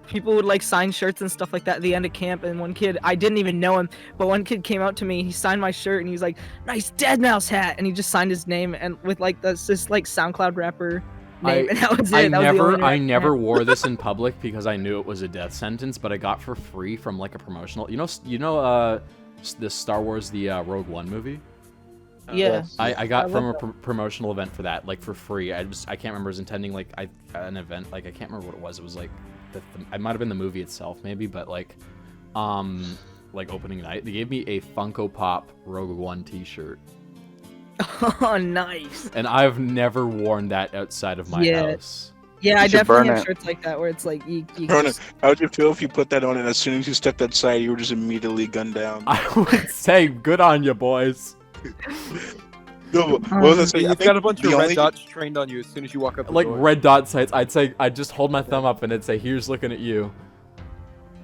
People would like sign shirts and stuff like that at the end of camp, and one kid, I didn't even know him, but one kid came out to me, he signed my shirt, and he was like, "Nice Dead Mouse hat," and he just signed his name and with like this like SoundCloud rapper name, and that was it. I That was the only never interaction I never had. wore this in public because I knew it was a death sentence, but I got for free from like a promotional. You know the Star Wars the Rogue One movie. Yeah. Yes. I got I from a love promotional event for that, like for free. I can't remember. I was intending like an event, like I can't remember what it was. It was like it might have been the movie itself, maybe, but like opening night, they gave me a Funko Pop Rogue One T-shirt. Oh, nice. And I've never worn that outside of my Yeah. house. Yeah, I should definitely burn have it. shirts like that where it's like you Ronan, just- how would you feel if you put that on and as soon as you stepped outside, you were just immediately gunned down? I would say good on you, boys. No, what was I saying? I You've think got a bunch of the red only- dots trained on you as soon as you walk up the Like door. red dot sites, I'd just hold my thumb up and it'd say, "Here's looking at you."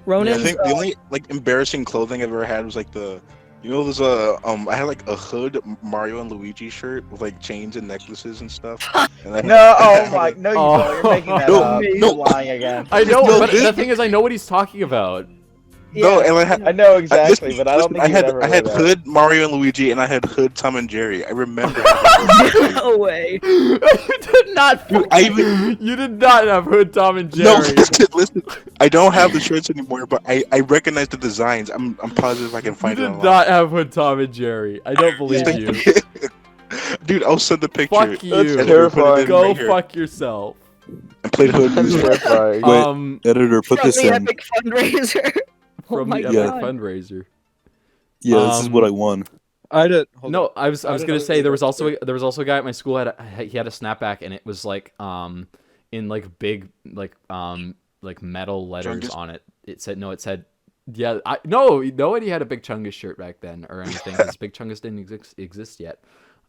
I Ronan's think the only like embarrassing clothing I've ever had was like the, you know, there's I had like a hood Mario and Luigi shirt with like chains and necklaces and stuff. And I No, oh my, no, you Oh. don't. You're making that No, up. no. You're lying again. I know, No, but this- the thing is, I know what he's talking about. No, Yeah. and I had I know exactly, listen, but I don't listen, think you'd ever I wear had that. hood Mario and Luigi, and I had hood Tom and Jerry. I remember. No way. You did not. Dude, You did not have Hood Tom and No, Jerry. listen. I don't have the shirts anymore, but I recognize the designs. I'm positive I can You find it did online. not have Hood Tom and Jerry. I don't believe you. Dude, I'll send the picture. Fuck you. That's Editor, put it terrifying. in Go right here. fuck yourself. I played hood. That's terrifying. Wait. Editor, put From this the in. epic fundraiser. Oh From my the Yeah. Epic god. fundraiser. Yeah, this is what I won. I did. Hold No, on. I was I gonna don't say know there was what also a guy at my school he had a snapback and it was like in like big like metal letters Chungus? on it. It said yeah, nobody had a Big Chungus shirt back then or anything because Big Chungus didn't exist yet.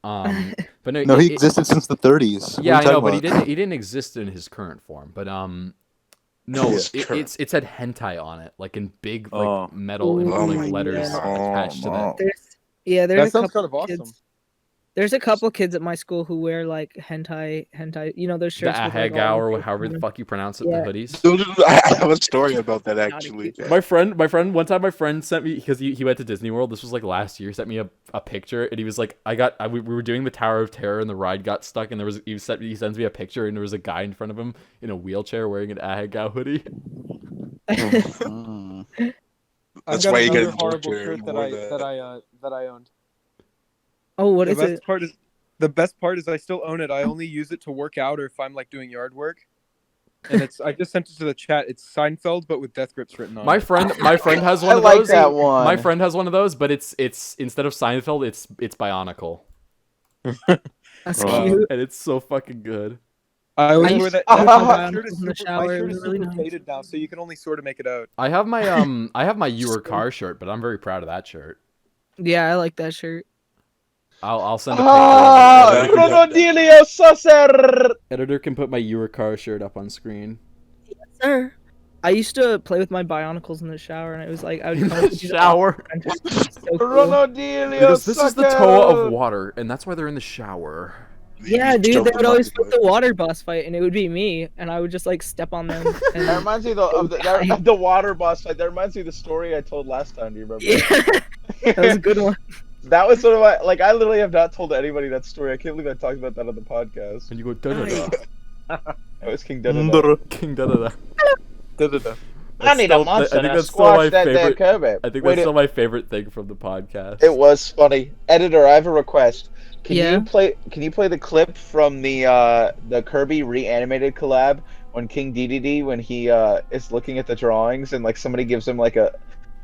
But no, No, he existed since the 30s. What Yeah, are I you know, talking but about? he didn't exist in his current form. But no, Yes, it said hentai on it, like in big like Oh. metal and Ooh, like letters yeah. attached to that. There's That a sounds couple kind of awesome. kids. There's a couple kids at my school who wear like hentai, you know those The shirts with like ahegao all or the however the fuck you pronounce it, Yeah. the hoodies. Dude, I have a story about that actually. My friend, one time my friend sent me, because he went to Disney World, this was like last year, sent me a picture, and he was like, we were doing the Tower of Terror, and the ride got stuck, and he sends me a picture, and there was a guy in front of him in a wheelchair wearing an ahegao hoodie. Mm. I've That's got why you another get a horrible wheelchair shirt and that wore I owned. Oh, what The is best it? part is the best part is I still own it. I only use it to work out or if I'm like doing yard work. And I just sent it to the chat. It's Seinfeld but with death grips written on My it. friend has I one of like those. that one. My friend has one of those, but it's instead of Seinfeld, it's Bionicle, That's Oh. cute. and it's so fucking good. I always I wear used that. to that- have my my shirt is in the super, shower, my it shirt was is really super nice. faded now, so you can only sort of make it out. I have my your car shirt, but I'm very proud of that shirt. Yeah, I like that shirt. I'll send a picture. Ah, Editor, Ronaldinho Saucer. editor can put my your car shirt up on screen. Sir. I used to play with my Bionicles in the shower, and it was like I would In come up the with these shower. adventures. It's so cool. Ronaldinho Because this is the Toa Saucer. of water, and that's why they're in the shower. Yeah, You dude, jump they would on always top put the water boss fight, and it would be me, and I would just like step on them. That And... reminds me of the water boss fight. That reminds me of the story I told last time. Do you remember? yeah, that was a good one. That was sort of I literally have not told anybody that story. I can't believe I talked about that on the podcast. And you go da da da, That was King Da-da-da. King da da da. I need a monster to squash that there Kirby. I think Wait, that's still my favorite thing from the podcast. it was funny. Editor, I have a request. Can Yeah? you play the clip from the Kirby reanimated collab when King DDD when he is looking at the drawings and like somebody gives him like a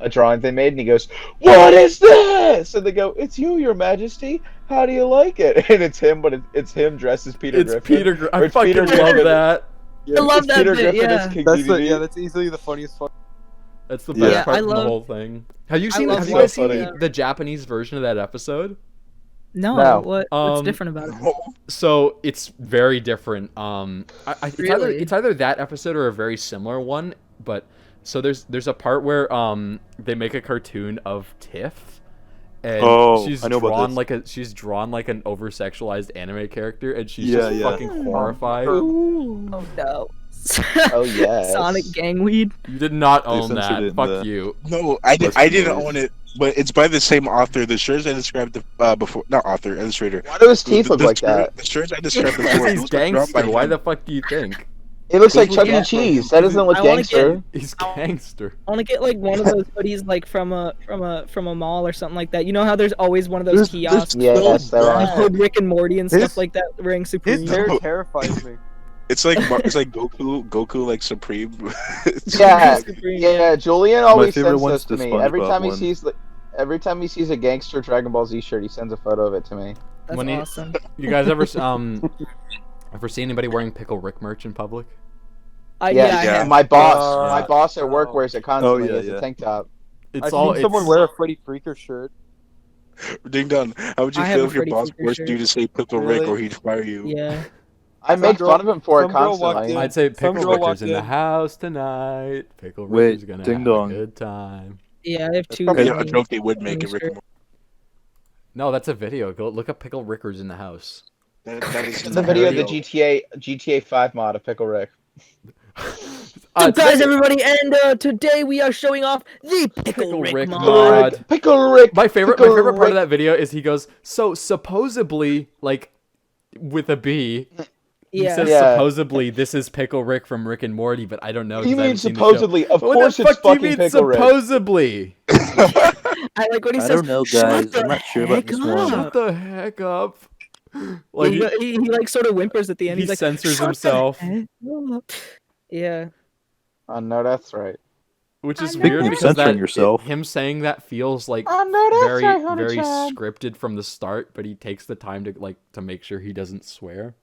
drawing they made and he goes, "What is this?" And they go, "It's you, Your Majesty. How do you like it?" And it's him, but it's him dressed as Peter It's Griffin. Peter. Gr- Or I it's fucking Peter love Griffin. that. Yeah, I love it's that Peter bit, Griffin as yeah. King That's DDD. that's easily the funniest part. That's the Yeah. best part I from the love- whole thing. Have you I seen? love Have you guys so seen funny. the Japanese version of that episode? No, No. what's different about it? So it's very different. Really? It's either that episode or a very similar one. But so there's a part where they make a cartoon of Tiff, and Oh, she's I know about drawn this. she's drawn like an over-sexualized anime character, and she's Yeah, just yeah. fucking horrified. Oh no. Oh yes. Sonic Gangweed. You did not They own censored that. it in Fuck the- you. No, I Listen, didn't boys. own it, but it's by the same author. The shirts I described before, not author, illustrator. Why do his teeth look like that? The shirts I described before. Because it he's was drawn by gangster. Why him. the fuck do you think? It looks like Those Chuck look E. like- Cheese. That doesn't look I wanna gangster. He's gangster. I want to get like one of those hoodies like from a mall or something like that. You know how there's always one of those kiosks Yes, there like are. with Rick and Morty and His- stuff like that wearing Supreme. His hair terrifies me. It's like Goku like Supreme. Yeah, Supreme. yeah. Julian always favorite sends one's this to the me every SpongeBob time he one. sees every time he sees a gangster Dragon Ball Z shirt. He sends a photo of it to me. That's When he- awesome. You guys ever see anybody wearing Pickle Rick merch in public? Yeah, I Yeah. have. My boss, Yeah. my boss at work Oh. wears it constantly yeah, as yeah. a tank top. It's I've all seen someone it's- wear a Freddy Freaker shirt. Ding dong. How would you I have feel a if your Freddy boss Freaker forced you shirt. to say Pickle Rick Really? or he'd fire you? Yeah. I Some make girl- fun of him for it some girl walked constantly. in. I'd say Some Pickle girl Ricker's walked in the in. house tonight. Pickle Wait, Ricker's gonna ding have dong. a good time. Yeah, I have two. Probably a Disney- joke they would make in Disney Rick and shirts. Morty. No, that's a video. Go look up Pickle Rickers in the house. That is It's a video of the hilarious. GTA 5 mod of Pickle Rick. What's up, guys, everybody, and today we are showing off the Pickle Rick mod. mod. Pickle Rick. My favorite Pickle part of Rick. that video is he goes, so supposedly, like, with a B, he Yeah. says Yeah. supposedly this is Pickle Rick from Rick and Morty, but I don't know. 'cause You I mean haven't seen the show. supposedly? Of But what course the it's fuck do you fucking mean Pickle Rick. supposedly? I like when he I says, don't know, "Shut guys. the I'm not sure about heck this up." one. Shut the heck up. Like, he like sort of whimpers at the end. he He's like, censors "Shut the himself. heck up." Yeah. Oh no, that's right. Which is Speaking weird of because censoring that yourself. him saying that feels like Oh no, that's very right, honey very child. scripted from the start, but he takes the time to make sure he doesn't swear.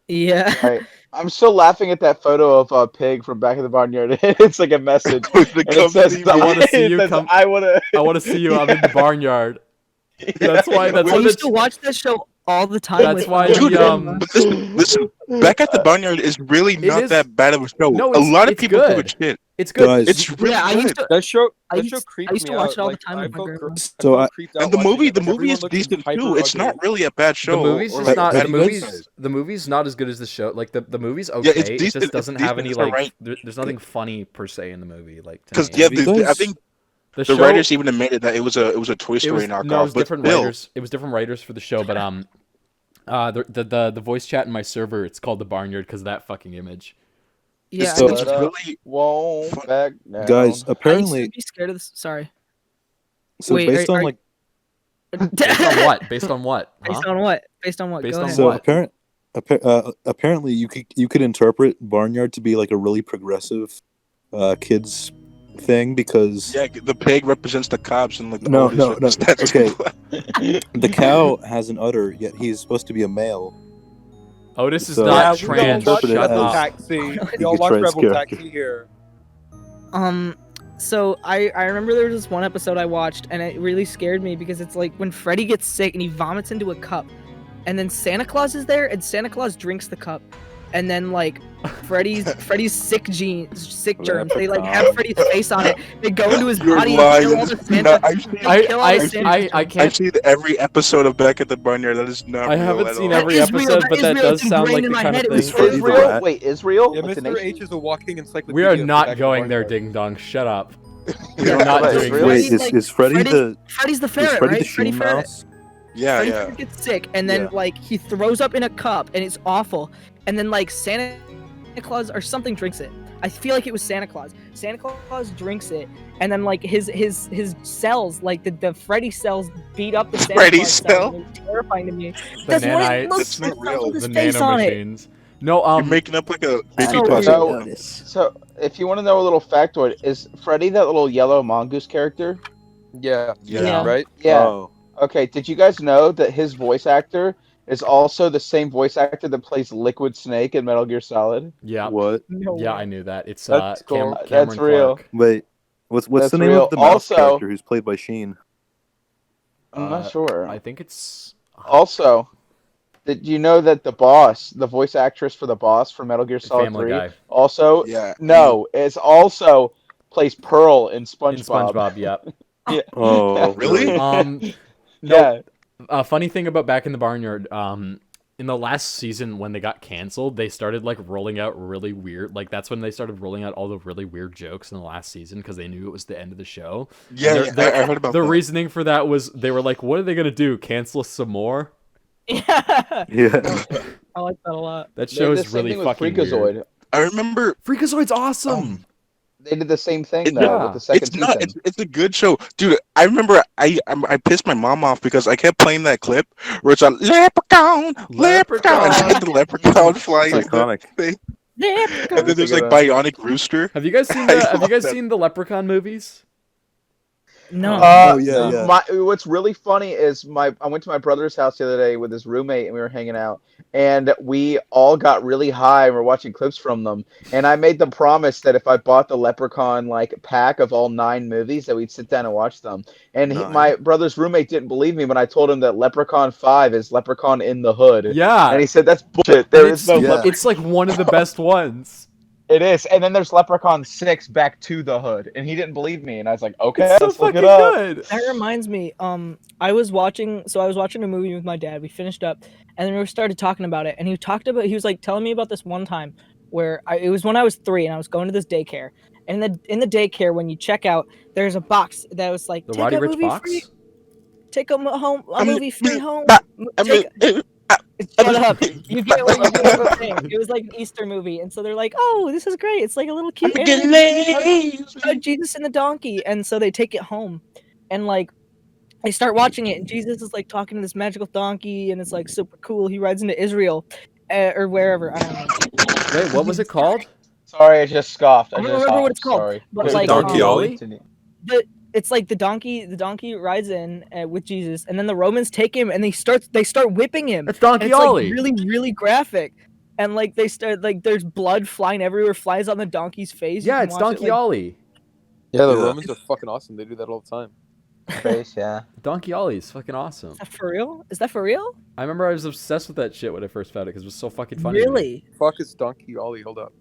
Yeah. Right. I'm still laughing at that photo of Pig from back in the barnyard. It's like a message. With the And it says, company I wanna see it you says, come- I wanna. I want to see you. I'm in the barnyard. That's why. That's I what used it's. to watch that show all the time. That's with why my the, grandma. But listen, Back at the Barnyard is really not is- that bad of a show. No, a lot of it's people good. give it shit. It's good. Guys. It's really Yeah, I good. used to. That show I creeped used to me watch out. it all the Like, time I with my felt grandma. So I- creeped out And the watching movie, it. the Like, movie everyone is looked decent hyper too. It's ugly. not really a bad show. The movie's or just like- not. have The you movie's guys- the movie's not as good as the show. Like the movie's okay. Yeah, it's it decent, just doesn't it's have decent, any it's like. alright. There's nothing funny per se in the movie. Like to Because me. yeah, Have you I guys- think the the show, writers even admitted that it was a Toy it Story was, knockoff. no, it was but different still, writers. It was different writers for the show, but the voice chat in my server, it's called the Barnyard because of that fucking image. Yeah. it's, So- it's really Won't Fun. back down. Guys, I apparently, used to be scared of this. Sorry. so Wait, based are- on are- like, Based on what? Based on what? Huh? Based on what? Based on what? Based Go on ahead. so what? apparently you could interpret Barnyard to be like a really progressive kids thing because yeah. The pig represents the cops and like the No, owners no, no, represents- okay. the cow has an udder, yet he's supposed to be a male. Otis is So- not Yeah, trans. we all watch interpret it Shut Rebel as- up. Taxi. We Like all a watch trans Rebel character. Taxi here. So I remember there was this one episode I watched and it really scared me because it's like when Freddy gets sick and he vomits into a cup, and then Santa Claus is there and Santa Claus drinks the cup, and then like Freddy's sick germs, they like have Freddy's face on it. They go into his You're body and kill all lying. the No, Santa. I've seen, They kill all the I Santa I germs. I've can't. seen every episode of Back at the Barnyard. That is not I real haven't at seen all. every That is real, episode, that but is that real, does it's sound ingrained like in the my kind head, of it was thing. Freddy the Israel? Rat. Wait, Israel? Yeah, Like the Mr. nation? H is a walking encyclopedia. We are for not Back at the going there, Barnyard. ding dong. Shut up. Yeah, We're not but doing Israel- Wait, Freddy's like- is Freddy the Freddy's the is ferret, Freddy right? the Freddy Sheen Ferret. Mouse? Yeah, Freddy yeah. Krueger gets sick, and then Yeah. like he throws up in a cup, and it's awful. And then like Santa Claus or something drinks it. I feel like it was Santa Claus. Santa Claus drinks it, and then like his cells, like the Freddy cells, beat up the Santa Freddy Claus cell? cells. and It's terrifying to me. That's what it nanites. looks That's like not real. with his The face nano on it. machines. No, You're making up like a So baby plus. weird. So, if you want to know a little factoid, is Freddy that little yellow mongoose character? Yeah. Yeah. Right? Yeah. Oh. Okay, did you guys know that his voice actor is also the same voice actor that plays Liquid Snake in Metal Gear Solid? yeah, What? No yeah, way. I knew that. It's That's cool. Cameron That's real. Clark. Wait, what's That's the name real. of the mouse Also- character who's played by Sheen? I'm not sure. I think it's. Also, did you know that the boss, the voice actress for the boss for Metal Gear Solid Family 3, Guy. also Yeah. no, is also plays Pearl in SpongeBob. In SpongeBob, yep. Oh, Really? Yeah. A funny thing about Back in the Barnyard, in the last season when they got canceled, they started like rolling out really weird. Like that's when they started rolling out all the really weird jokes in the last season because they knew it was the end of the show. Yeah, They're- yeah, they're- I heard about The that. reasoning for that was they were like, "What are they gonna do? Cancel us some more?" Yeah. Yeah. I like that a lot. That They show did the is same really thing with fucking Freakazoid. weird. I remember. Freakazoid's awesome. They did the same thing It- though yeah. with the second It's not. season. It's a good show, dude. I remember I pissed my mom off because I kept playing that clip where it's a leprechaun, leprechaun, and then the leprechaun flying. It's iconic. And then there's like Think of Bionic Rooster. Have you guys seen I the Have you love guys that. seen the Leprechaun movies? No. Oh, yeah. What's really funny is I went to my brother's house the other day with his roommate, and we were hanging out, and we all got really high and we're watching clips from them. And I made them promise that if I bought the Leprechaun like pack of all 9 movies, that we'd sit down and watch them. And my brother's roommate didn't believe me when I told him that Leprechaun 5 is Leprechaun in the Hood. Yeah. And he said that's bullshit. There is no Leprechaun. It's like one of the best ones. It is, and then there's Leprechaun 6 Back to the Hood, and he didn't believe me, and I was like, okay, It's so let's look fucking it up. good. That reminds me, I was watching a movie with my dad. We finished up, and then we started talking about it. And he was like telling me about this one time where it was when I was 3, and I was going to this daycare. And in the daycare, when you check out, there's a box that was like, The take Roddy a Rich movie box? free, take a movie free home. Shut up! You get what you're saying. It was like an Easter movie, and so they're like, "Oh, this is great! It's like a little cute Jesus and the donkey." And so they take it home, and like they start watching it, and Jesus is like talking to this magical donkey, and it's like super cool. He rides into Israel, or wherever. I don't know. Wait, what was it called? Sorry, I just scoffed. I don't remember what it's called. Sorry. But Was it like, Donkey Ollie? It's like the donkey rides in with Jesus, and then the Romans take him and they start whipping him. That's Donkey It's Ollie. like really, really graphic. And like they start like there's blood flying everywhere, flies on the donkey's face. Yeah, it's Donkey Ollie. Yeah, the Romans are fucking awesome. They do that all the time. Face, yeah. Donkey Ollie is fucking awesome. Is that for real? Is that for real? I remember I was obsessed with that shit when I first found it because it was so fucking funny. to me. Really? Fuck is Donkey Ollie? Hold up.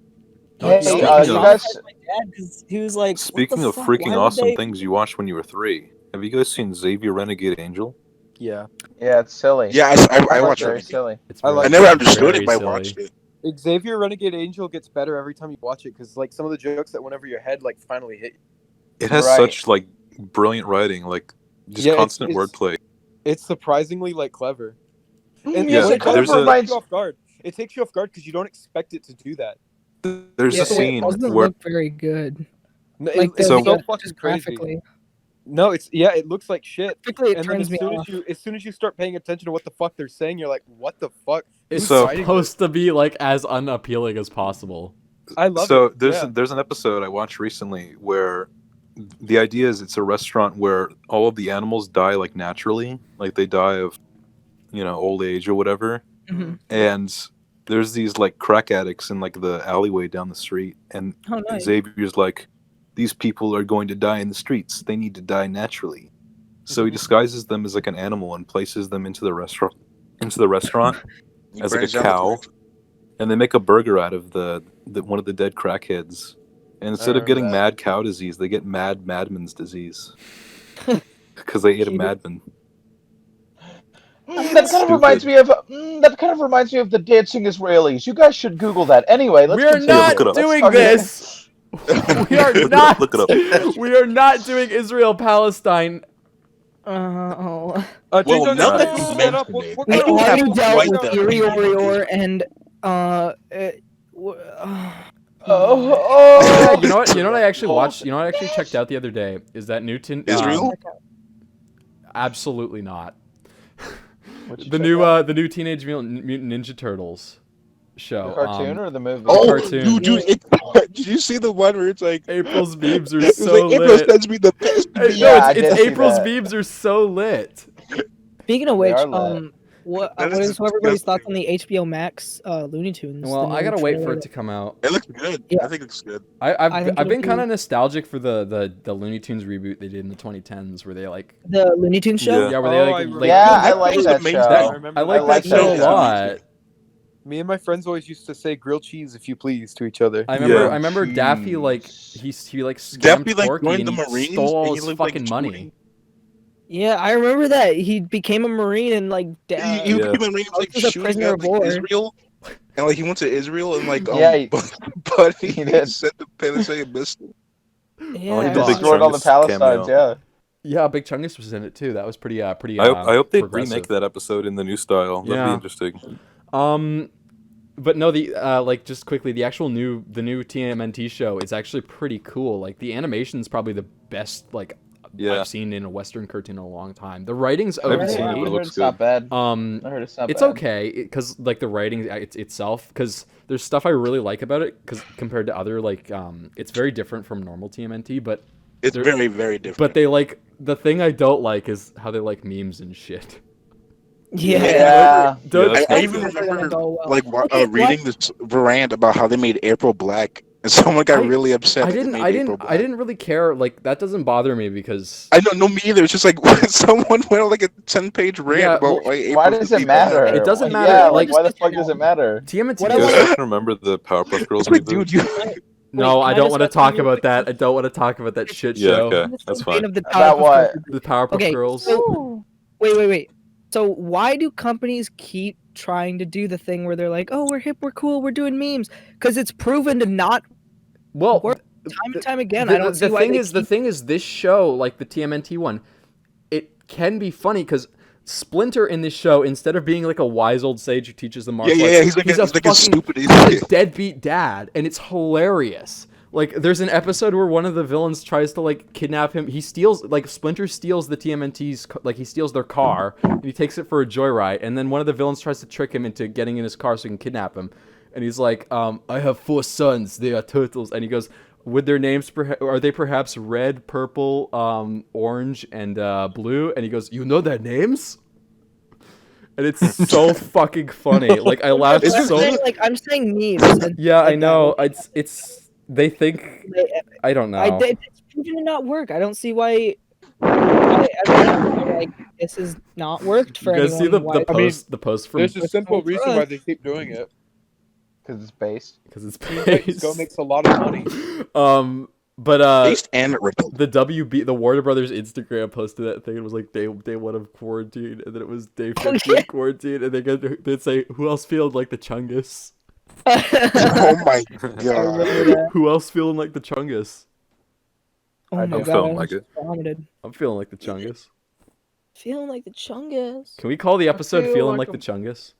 Hey, Donkey you Ollie. guys. My dad, 'cause he was like, Speaking of freaking awesome things you watched when you were 3, have you guys seen Xavier Renegade Angel? Yeah. Yeah, it's silly. Yeah, I watched very it. silly. It's I like I very- never understood it, very but I silly. watched it. Xavier Renegade Angel gets better every time you watch it because like some of the jokes that went over your head like finally hit you. It has Right. such like brilliant writing, like just Yeah, constant it's- wordplay. It's surprisingly like clever. And Yeah, it kind of there's a- takes you off guard. It takes you off guard because you don't expect it to do that. There's Yeah, a so it scene doesn't where look very good. No, Like it's So- so just fucking crazy. graphically. No, it looks like shit. Graphically, it And then turns me off. as soon as you start paying attention to what the fuck they're saying, you're like, what the fuck? It's Who's So- writing supposed to be like as unappealing as possible. this? I love so it. there's an episode I watched recently where the idea is it's a restaurant where all of the animals die like naturally, like they die of old age or whatever, Mhm. and there's these like crack addicts in like the alleyway down the street, and Oh, nice. Xavier's like, these people are going to die in the streets, they need to die naturally, so he disguises them as like an animal and places them into the restaurant as like a cow, and they make a burger out of the one of the dead crackheads. And instead of getting mad cow disease, they get mad madman's disease because they ate a madman. That kind of reminds me of the dancing Israelis. You guys should Google that. Anyway, let's We are continue. not Look it up. doing Okay. this. We are not. Look it up. We are not doing Israel Palestine. Oh. Well, Ding-dong, now that let's you look that up. mentioned What We it, kind of- have already dealt quite with the- Erioioire and Oh, You know what? You know what I actually watched. You know what I actually checked out the other day is that Newton. Israel? Absolutely not. What'd you The check new Teenage Mutant Ninja Turtles show. The cartoon or the movie? Oh, cartoon. dude, did you see the one where it's like April's memes are it's so like April lit. sends me the best Hey, memes. no, Yeah, I it's did see April's that. memes are so lit. Speaking of They which, are lit. what That is is everybody's disgusting. thoughts on the HBO Max Looney Tunes? Well, the I new gotta wait for trailer? it to come out. It looks good. Yeah. I think it looks good. I've think been it'll kind be- of nostalgic for the Looney Tunes reboot they did in the 2010s, where they like The Looney Tunes show. yeah, where they Oh, like, I remember. Yeah, I That like was that amazing. show. That- remember I like I that like show a that lot. Me and my friends always used to say grilled cheese if you please to each other. I remember Yeah. I remember Daffy like Jeez. he like scammed Daffy like Porky joined and the he Marines stole all and his he lived like fucking Tooting. money. Yeah, I remember that. He became a Marine and like He Yeah. became a Marine, like He was a shooting prisoner at of like, war. Israel, and like he went to Israel and like Yeah, he- but he he did. sent the Palestinian missile. yeah. like He the Big destroyed all the Chungus Palestines, cameo. yeah. Yeah, Big Chungus was in it too. That was pretty I hope they progressive. remake that episode in the new style. That'd Yeah. be interesting. But no, the like just quickly, the new TMNT show is actually pretty cool. Like the animation's probably the best like Yeah. I've seen in a Western cartoon in a long time. The writing's I haven't seen it, I but it okay. heard looks it's not bad. I heard it's not It's bad. okay because like the writing itself, because there's stuff I really like about it because compared to other like it's very different from normal TMNT, but It's very, very different. But they like the thing I don't like is how they like memes and shit. Yeah. Don't- Yeah, I That's even not gonna remember go well. like Okay, reading this rant about how they made April black, and someone got I- really upset. I that they didn't. made I April didn't. black. I didn't really care. Like that doesn't bother me because I don't know me either. It's just like someone went on like a 10-page rant Yeah, about well, why April Why should does be it matter? black. It doesn't matter, Yeah, like- why the fuck does it matter? TMNT. What You I guys was- guys remember the Powerpuff Girls It's like, reboot? dude, you. No, Wait, I can don't I want to discuss talk something real about quick? that. I don't want to talk about that shit Yeah, show. okay, that's fine. Of the About Powerpuff what? Girls. The Powerpuff Okay, Girls. so wait. So why do companies keep trying to do the thing where they're like, "Oh, we're hip, we're cool, we're doing memes," because it's proven to not Well, work time and time again. the, I don't the see why thing they is, the keep- thing is, this show, like the TMNT one, it can be funny because Splinter in this show, instead of being like a wise old sage who teaches them martial arts, He's like a fucking stupid he's idiot. a deadbeat dad, and it's hilarious. Like, there's an episode where one of the villains tries to like kidnap him. He steals, like, Splinter steals the TMNT's, like, he steals their car and he takes it for a joyride. And then one of the villains tries to trick him into getting in his car so he can kidnap him. And he's like, I have 4 sons. They are turtles. And he goes, would their names are they perhaps red, purple, orange, and blue? And he goes, you know their names? And it's so fucking funny. Like, I laughed It's so. I'm saying memes. and Yeah, I like know. that. It's they think. I don't know. It's proven to not work. I don't see why. Like this has not worked for You guys see anyone. the Why- post the post from There's a simple That's reason right. why they keep doing it. Because it's based. because it's Go based. makes a lot of money. But Based and ripped. the WB the Warner Brothers Instagram posted that thing. It was like day 1 of quarantine, and then it was day 15 yeah. quarantine, and they'd say who else feeling like the Chungus? Oh my I god. remember that. Who else feeling like the Chungus? Oh I my don't god, feel I like almost vomited. I'm feeling like the Chungus. Feeling like the Chungus. Can we call the episode feel feeling like like the Chungus?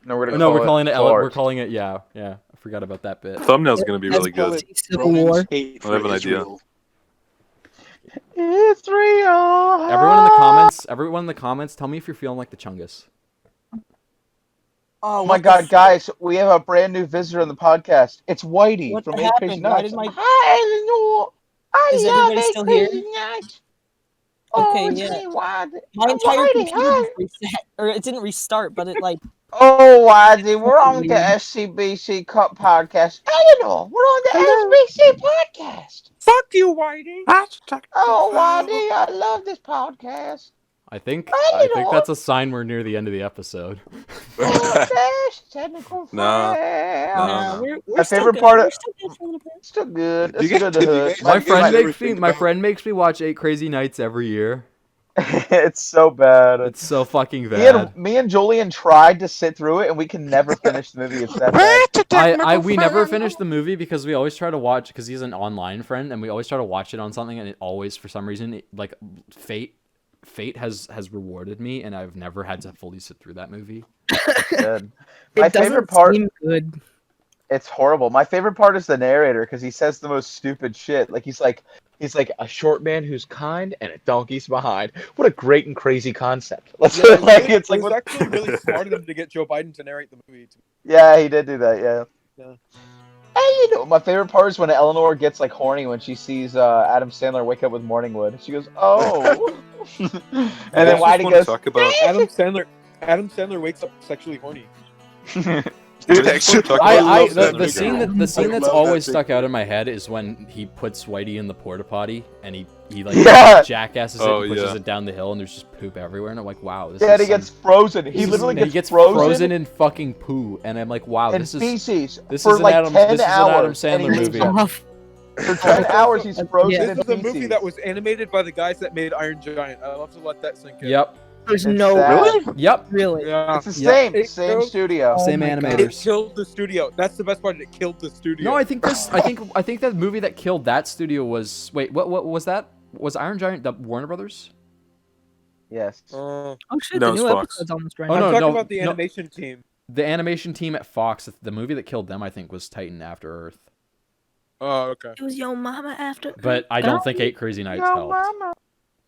No, we're Oh, gonna no, call we're calling it Fart. we're calling it yeah. I forgot about that bit. Thumbnail's gonna be really good. Civil War. Hate I have for an idea. Israel. It's real. Everyone in the comments, tell me if you're feeling like the Chungus. Oh my god, guys, we have a brand new visitor on the podcast. It's Whitey What from Eight happened? Crazy Why Nights. did my- I Is love everybody Eight still here? Crazy Nights. Okay, it's yeah. me, Whitey. My entire Whitey, computer hi. just reset, or it didn't restart, but it like. Oh, Whitey, we're on the Weird. SCBC Cup podcast. Eleanor, we're on the SBC podcast. Fuck you, Whitey. Oh, Whitey, I love this podcast. I think Eleanor. that's a sign we're near the end of the episode. Oh, there's technical No. fail. No. We're My still favorite good. part of- We're still good for a little bit. Still good. You It's guys- good to you hood. guys- My you friend guys makes ever me think my about- friend makes me watch 8 Crazy Nights every year. It's so bad. It's so fucking bad. Me and Julian tried to sit through it, and we can never finish the movie. It's that bad. We never finish the movie because we always try to watch because he's an online friend and we always try to watch it on something and it always for some reason like fate has rewarded me and I've never had to fully sit through that movie. Good. My It doesn't favorite part. seem good. It's horrible. My favorite part is the narrator because he says the most stupid shit. Like he's like a short man who's kind and a donkey's behind. What a great and crazy concept. Let's Yeah, like it's it like was actually really smart of them to get Joe Biden to narrate the movie. yeah, he did do that. Yeah. Yeah. Hey, my favorite part is when Eleanor gets like horny when she sees Adam Sandler wake up with Morningwood. She goes, "Oh," and then Whitey goes, talk about. Adam Sandler wakes up sexually horny. Dude, actually, I love the that scene movie. that the scene that's love that always thing. stuck out in my head is when he puts Whitey in the porta potty and he like Yeah. jackasses Oh, it and pushes yeah. it down the hill and there's just poop everywhere and I'm like wow this "Yeah," is he gets some- frozen. this He is- literally he gets frozen in fucking poo and I'm like wow in this is feces this for is an like Adam 10 this is an hours. Adam and Sandler he movie. leaves Off. For 10 hours, he's frozen Yeah. in This is a feces. movie that was animated by the guys that made Iron Giant. I'll have to let that sink in. Yep. There's It's no sad. Yep. really. Yeah. It's the Yep. same It- studio. Same my God. It animators. killed the studio. That's the best part. It killed the studio. No, I think that movie that killed that studio was what was that? Was Iron Giant the Warner Brothers? Yes. Oh shit, No, the it's new Fox. episode's almost right Oh, I'm now. no, talking no, about the no. animation team. The animation team at Fox, the movie that killed them, I think, was Titan After Earth. Oh, okay. It was Yo Mama after. But I don't think 8 Crazy Nights helped.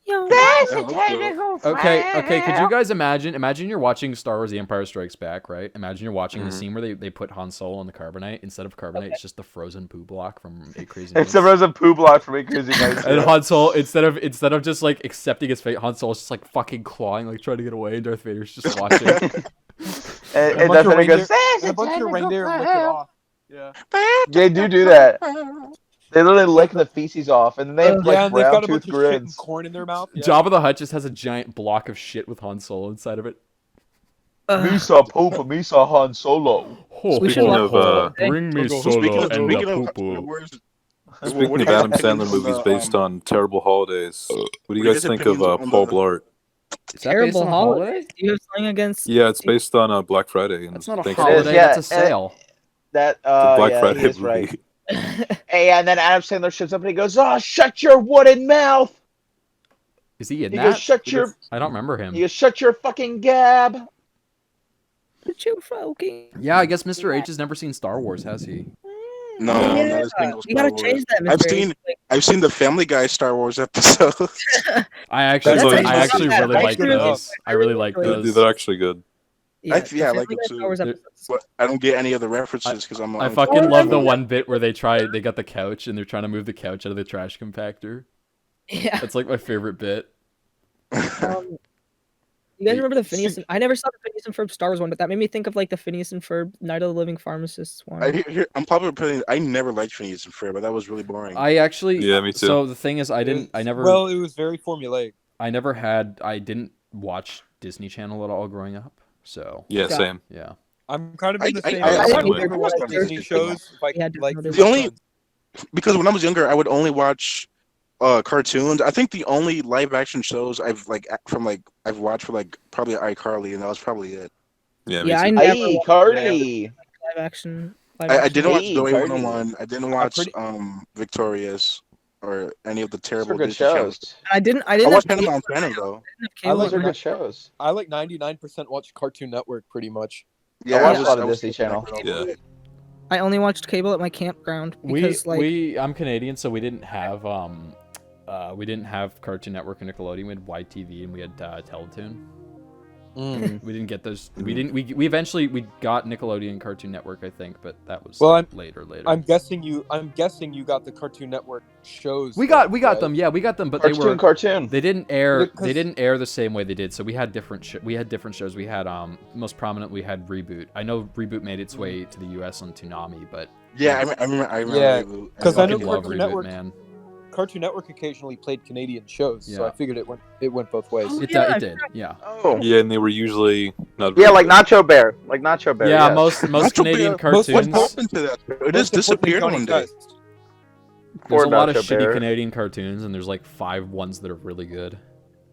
Yo. That's I a hope so. technical Okay, could you fail. guys imagine you're watching Star Wars The Empire Strikes Back, right? Imagine you're watching the Mhm. scene where they put Han Solo on the carbonite. Instead of carbonite, it's just the frozen poo block from 8 Crazy It's Nights. a frozen poo block from 8 Crazy Nights. And yeah. Han Solo, instead of just like accepting his fate, Han Solo's just like fucking clawing, like trying to get away, and Darth Vader's just watching. And bunch that's of when he goes, reindeer- "That's And a a bunch of technical reindeer lick it fail." off. Yeah. They do that. They literally lick the feces off, and then they have Yeah, like and they've brown got a tooth bunch of shit and grins. corn in their mouth. Yeah. Jabba the Hutt just has a giant block of shit with Han Solo inside of it. Misa poop, Misa Han Solo. We should Speaking watch of bring me Speaking Solo of- and the speaking of- poo-poo. where's- Speaking what do of you guys Adam think Sandler on movies the, based on terrible holidays, what do you what are guys your think of opinions on Paul the- Blart? Is that based Terrible on a holiday. Do you have something against? Yeah, it's based on Black Friday. And That's not a Thanksgiving. holiday, yeah, that's a sale. That The Black yeah, Friday he is movie. right. Hey, and then Adam Sandler shows up and he goes, "Oh, shut your wooden mouth." Is he in He that? goes, "Shut your." I don't remember him. He goes, "Shut your fucking gab." But you fucking. Yeah, I guess Mr. H has never seen Star Wars, has he? No, Yeah, not a single you gotta Star Wars. change that. Mr. I've H. seen- Like, I've seen the Family Guy Star Wars episode. I actually, That's I what actually he's really saying. like those. I really like those. They're actually good. I the like Family them Guy too. Star Wars They're- episodes. But I don't get any of the references because I'm. I on fucking TikTok. love the one bit where they got the couch and they're trying to move the couch out of the trash compactor. Yeah. That's like my favorite bit. You guys remember the Phineas? I never saw the Phineas and Ferb Star Wars one, but that made me think of like the Phineas and Ferb Night of the Living Pharmacists one. I'm probably putting. I never liked Phineas and Ferb, but that was really boring. I actually, Yeah, me too. So the thing is, I never, Well, it was very formulaic. I didn't watch Disney Channel at all growing up. So Yeah, Yeah. same. yeah. I'm kind of in the same. I boat. actually I never watched watched Disney Disney shows. If I Yeah, could, like the The only- because when I was younger, I would only watch cartoons. I think the only live action shows I've watched for like probably iCarly, and that was probably it. Yeah, me Yeah, too. I never Hey, watched Cardi. live action. I didn't watch Hey, Dory Cardi. 101. I didn't watch pretty- Victorious or any of the Those terrible are good Disney channels. shows. I didn't I have watched cable. Hannah Montana though. I Those are didn't have good shows. I like 99% watch Cartoon Network pretty much. Yeah, watched I a lot of I was Disney Channel. Yeah. I only watched cable at my campground because I'm Canadian, so we didn't have Cartoon Network and Nickelodeon. We had YTV and we had Teletoon. We didn't get those. We eventually got Nickelodeon and Cartoon Network, I think, but that was Well, later. I'm guessing you got the Cartoon Network shows. We got right? them. Yeah, we got them, but Cartoon. they didn't air. Because- They didn't air the same way they did. So we had different shows. We had most prominent. We had Reboot. I know Reboot made its way to the U.S. on Toonami, but Yeah, I remember. Yeah, Reboot. 'cause I know fucking love Cartoon Reboot, Network- man. Cartoon Network occasionally played Canadian shows, so Yeah. I figured it went both ways. Oh, It yeah, did. Yeah. Oh. Yeah, and they were usually not. Yeah, very like good. Nacho Bear. Like Nacho Bear. Yeah, yes. most Most Canadian of cartoons. Most- What happened to that? It just disappeared one day. There's Poor a lot of Nacho shitty Bear. Canadian cartoons, and there's like 5 ones that are really good.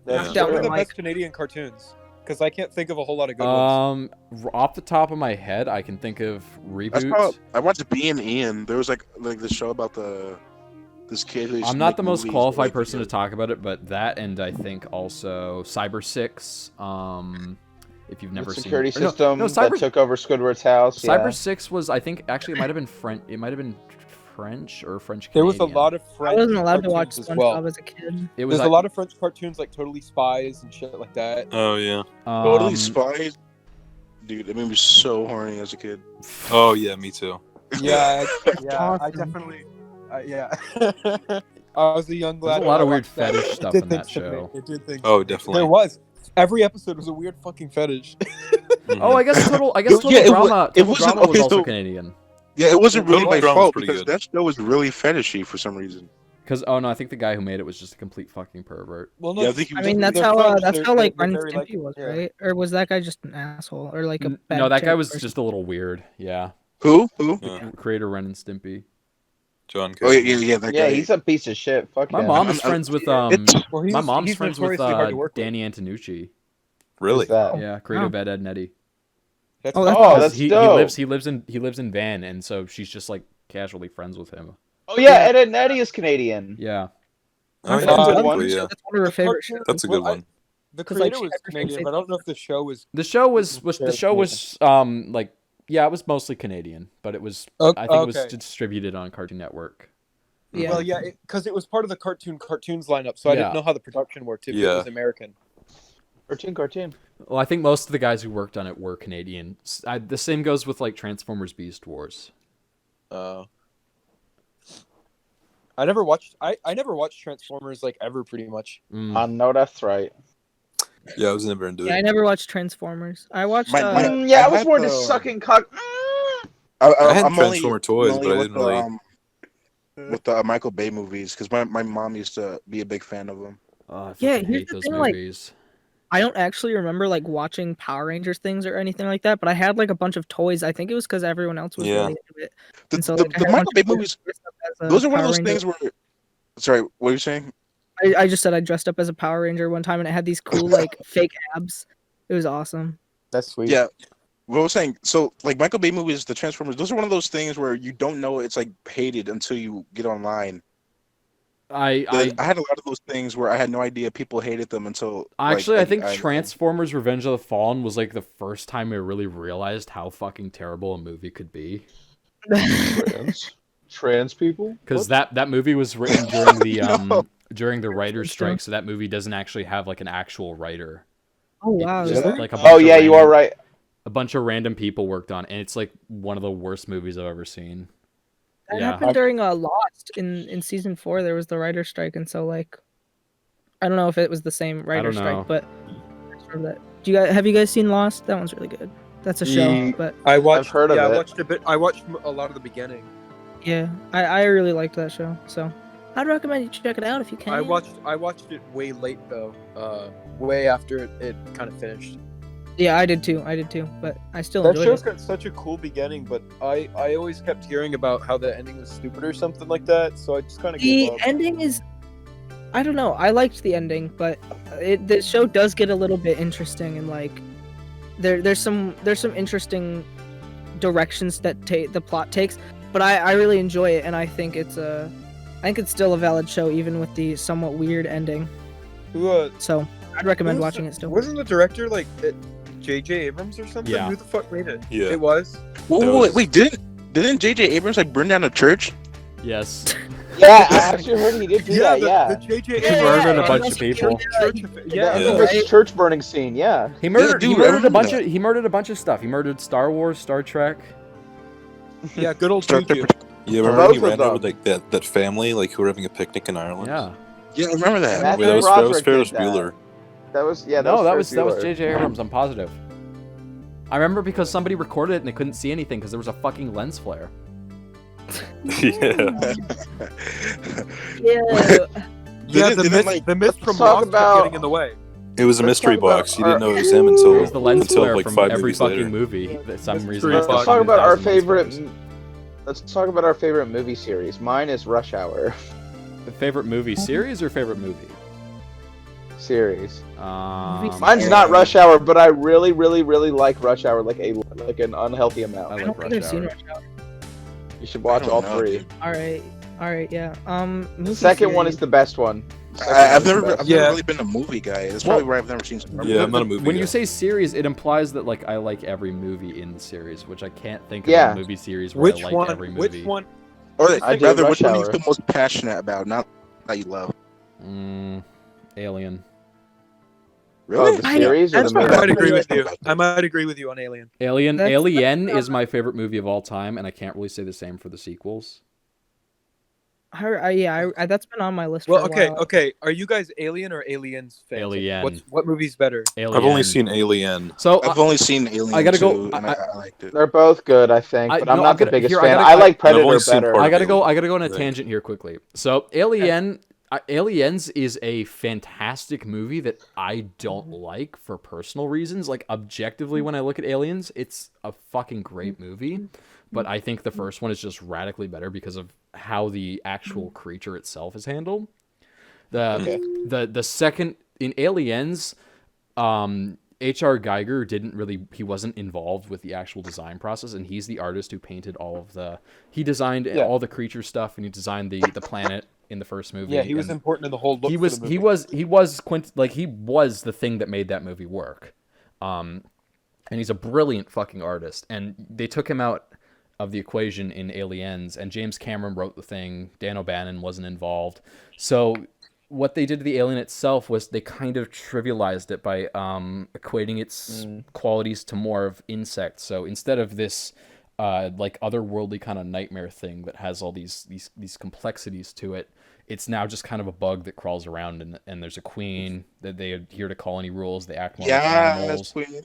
That's Yeah. What are the Like- best Canadian cartoons? Because I can't think of a whole lot of good ones. Off the top of my head, I can think of Reboot. I watched B and Ian. There was like the show about this kid who used I'm to not make the most movies, qualified like, person to talk about it, but that, and I think also Cyber 6. If you've never The seen security or no, system no, Cyber that took over Squidward's house. Cyber Yeah. 6 was, I think, actually it might have been French or French. There was a Canadian. lot of I French wasn't allowed to watch cartoons SpongeBob as well. as a kid. It was There's a lot of French cartoons like Totally Spies and shit like that. Oh yeah. Totally Spies. Dude, it made me so horny as a kid. Oh yeah, me too. Yeah, I Awesome. definitely. Yeah. I was a young lad. There's a lot when of I weird watched that. fetish It stuff did in that things to me. show. It did things. Oh, definitely. There was. Every episode was a weird fucking fetish. Mhm. Oh, I guess Total Yeah, it wa- Drama. it Total wasn't- Drama was okay, also so- Canadian. Yeah, it wasn't really Total my Drama's fault pretty because good. that show was really fetishy for some reason. Because no, I think the guy who made it was just a complete fucking pervert. Well, Yeah, I think he I was mean, that's they're how French, that's they're- how like they're Ren and very, like- Stimpy was, yeah. right? Or was that guy just an asshole or like a bad No, that guy was person? just a little weird. Yeah, Who? Yeah. creator Ren and Stimpy. John. Oh yeah, Casey. yeah, that Yeah, guy. he's a piece of shit. Fuck My him. mom is I'm- friends with Well, my mom's he's friends with notoriously hard to work with. Danny Antonucci. Really? Who's that? Yeah, creator Oh. of Ed, Ed and Eddie. That's Oh, that's- Oh, 'Cause that's he dope. lives in Van, and so she's just like casually friends with him. Oh yeah, Ed, Ed and Eddie is Canadian. Yeah. Oh, That's yeah, a good technically, one. yeah. That's one of her favorite shows. cartoon- That's a good well, one. The 'Cause, like, creator she was never Canadian, thinks but I don't know if the show was. The show was Canadian. like, yeah, it was mostly Canadian, but it was Oh, I think it was okay. distributed on Cartoon Network. Yeah. Well, yeah, because it was part of the cartoons lineup, so I didn't Yeah. know how the production worked if it Yeah. was American. Cartoon. Well, I think most of the guys who worked on it were Canadian. The same goes with like Transformers Beast Wars. I never watched Transformers like ever, pretty much. No, that's right. Yeah, I was never into Yeah, I it. never watched Transformers. I watched. My- I was had more the- just sucking cock. I had I'm only- Transformer toys, only but I with didn't really. with the Michael Bay movies, because my mom used to be a big fan of them. I Yeah, fucking here's hate the those thing, like, movies. I don't actually remember like watching Power Rangers things or anything like that, but I had like a bunch of toys. I think it was because everyone else was Yeah. really into it. The, And so, the, like, I the had a Michael bunch Bay of toys movies, dressed up as a those are one of Power those Ranger. things where. Sorry, what were you saying? I just said I dressed up as a Power Ranger one time, and it had these cool like fake abs. It was awesome. That's sweet. Yeah. What I was saying, so like Michael Bay movies, the Transformers, those are one of those things where you don't know it's like hated until you get online. I had a lot of those things where I had no idea people hated them until. Actually, like, I think Transformers Revenge of the Fallen was like the first time I really realized how fucking terrible a movie could be. Trans people. Because that movie was written during the No. during the writer's strike, so that movie doesn't actually have like an actual writer. Oh wow. Just, really? like, a bunch Oh of yeah, you are random- right. A bunch of random people worked on it, and it's like one of the worst movies I've ever seen. That Yeah. happened during Lost in season 4. There was the writer strike, and so like, I don't know if it was the same writer don't know. strike, but I just remember that. Have you guys seen Lost? That one's really good. That's a show, Ye- but I watched. heard of yeah, it. I watched a bit. I watched a lot of the beginning. yeah, I really liked that show. So I'd recommend you check it out if you can. I watched it way late though. Way after it kind of finished. Yeah, I did too. But I still That enjoyed show's it. got such a cool beginning, but I always kept hearing about how the ending was stupid or something like that, so I just kind of The gave up. ending is, I don't know. I liked the ending, but the show does get a little bit interesting, and like there's some interesting directions that the plot takes. But I really enjoy it, and I think it's still a valid show even with the somewhat weird ending. Who So I'd recommend who was watching it still. Wasn't the director like J.J. Abrams or something? Yeah. Who the fuck made it? Yeah. It was. Wait, didn't J.J. Abrams like burn down a church? Yes. Yeah, I actually heard he did do that. Yeah. The J.J. Yeah, murdered a yeah, bunch yeah. of people. Yeah. The infamous church burning scene. Yeah. He murdered dude, he I murdered a remember bunch that. of he murdered a bunch of stuff. He murdered Star Wars, Star Trek. Yeah, good old Star Juju. Trek. Yeah, remember he both of ran over them. like that family, like who were having a picnic in Ireland. Yeah. Yeah, I remember that. Matthew Wait, that was Broderick Ferris did that. Bueller. That was yeah. No, that was Ferris Bueller. J.J. Abrams. I'm positive. I remember because somebody recorded it and they couldn't see anything because there was a fucking lens flare. Yeah. Yeah. Yeah, Didn't, the myth from let's talk Lost kept about- getting in the way. It was a Let's mystery talk about box. You didn't know it was him It until was the lens until flare like from 5 every movies fucking later. movie. For some That's reason, true. I Let's thought Let's he talk did about our 1,000 lens favorite. flares. Let's talk about our favorite movie series. Mine is Rush Hour The favorite movie series or favorite movie? series. Mine's Yeah. not Rush Hour, but I really, really, really like Rush Hour, like an unhealthy amount. I I like don't think Rush I've seen Hour. Rush Hour. You should watch I don't all know, three. dude. All right, yeah. Movie The second one series. is the best one. I've never Yeah. really been a movie guy. It's probably why I've never seen some. Yeah, I'm not a movie When guy. you say series, it implies that like I like every movie in the series, which I can't think of Yeah. a movie series where Which I like one? every movie. Which one? Or I do rather, Rush which one do you Hour. feel most passionate about? Not that you love. Alien. Really? Oh, the series or that's the what I movie? might agree with you. That's- I might agree with you on Alien. That's- Alien is my favorite movie of all time, and I can't really say the same for the sequels. That's been on my list Well, for a while. okay. Are you guys Alien or Aliens fans? Alien. What movie's better? Alien. I've only seen Alien. So I've only seen Alien. I gotta go- 2, and I liked it. They're both good, I think, I- but I'm no, not I'm the gonna- biggest here, I fan. gotta- I like I've only Predator seen better. part I of gotta go. Alien, I gotta go on a I think. tangent here quickly. So Aliens is a fantastic movie that I don't like for personal reasons. Like objectively, when I look at Aliens, it's a fucking great movie. But I think the first one is just radically better because of how the actual creature itself is handled. The second in Aliens, H.R. Geiger he wasn't involved with the actual design process, and he's the artist who painted he designed all the creature stuff, and he designed the planet in the first movie. Yeah, he was and important in the whole look. he for was the he movie. was he was he was the thing that made that movie work. And he's a brilliant fucking artist, and they took him out equation in Aliens, and James Cameron wrote the thing. Dan O'Bannon wasn't involved. So what they did to the alien itself was they kind of trivialized it by equating its qualities to more of insects. So instead of this like otherworldly kind of nightmare thing that has all these complexities to it, it's now just kind of a bug that crawls around, and there's a queen that they adhere to colony rules. They act more like animals. Queen.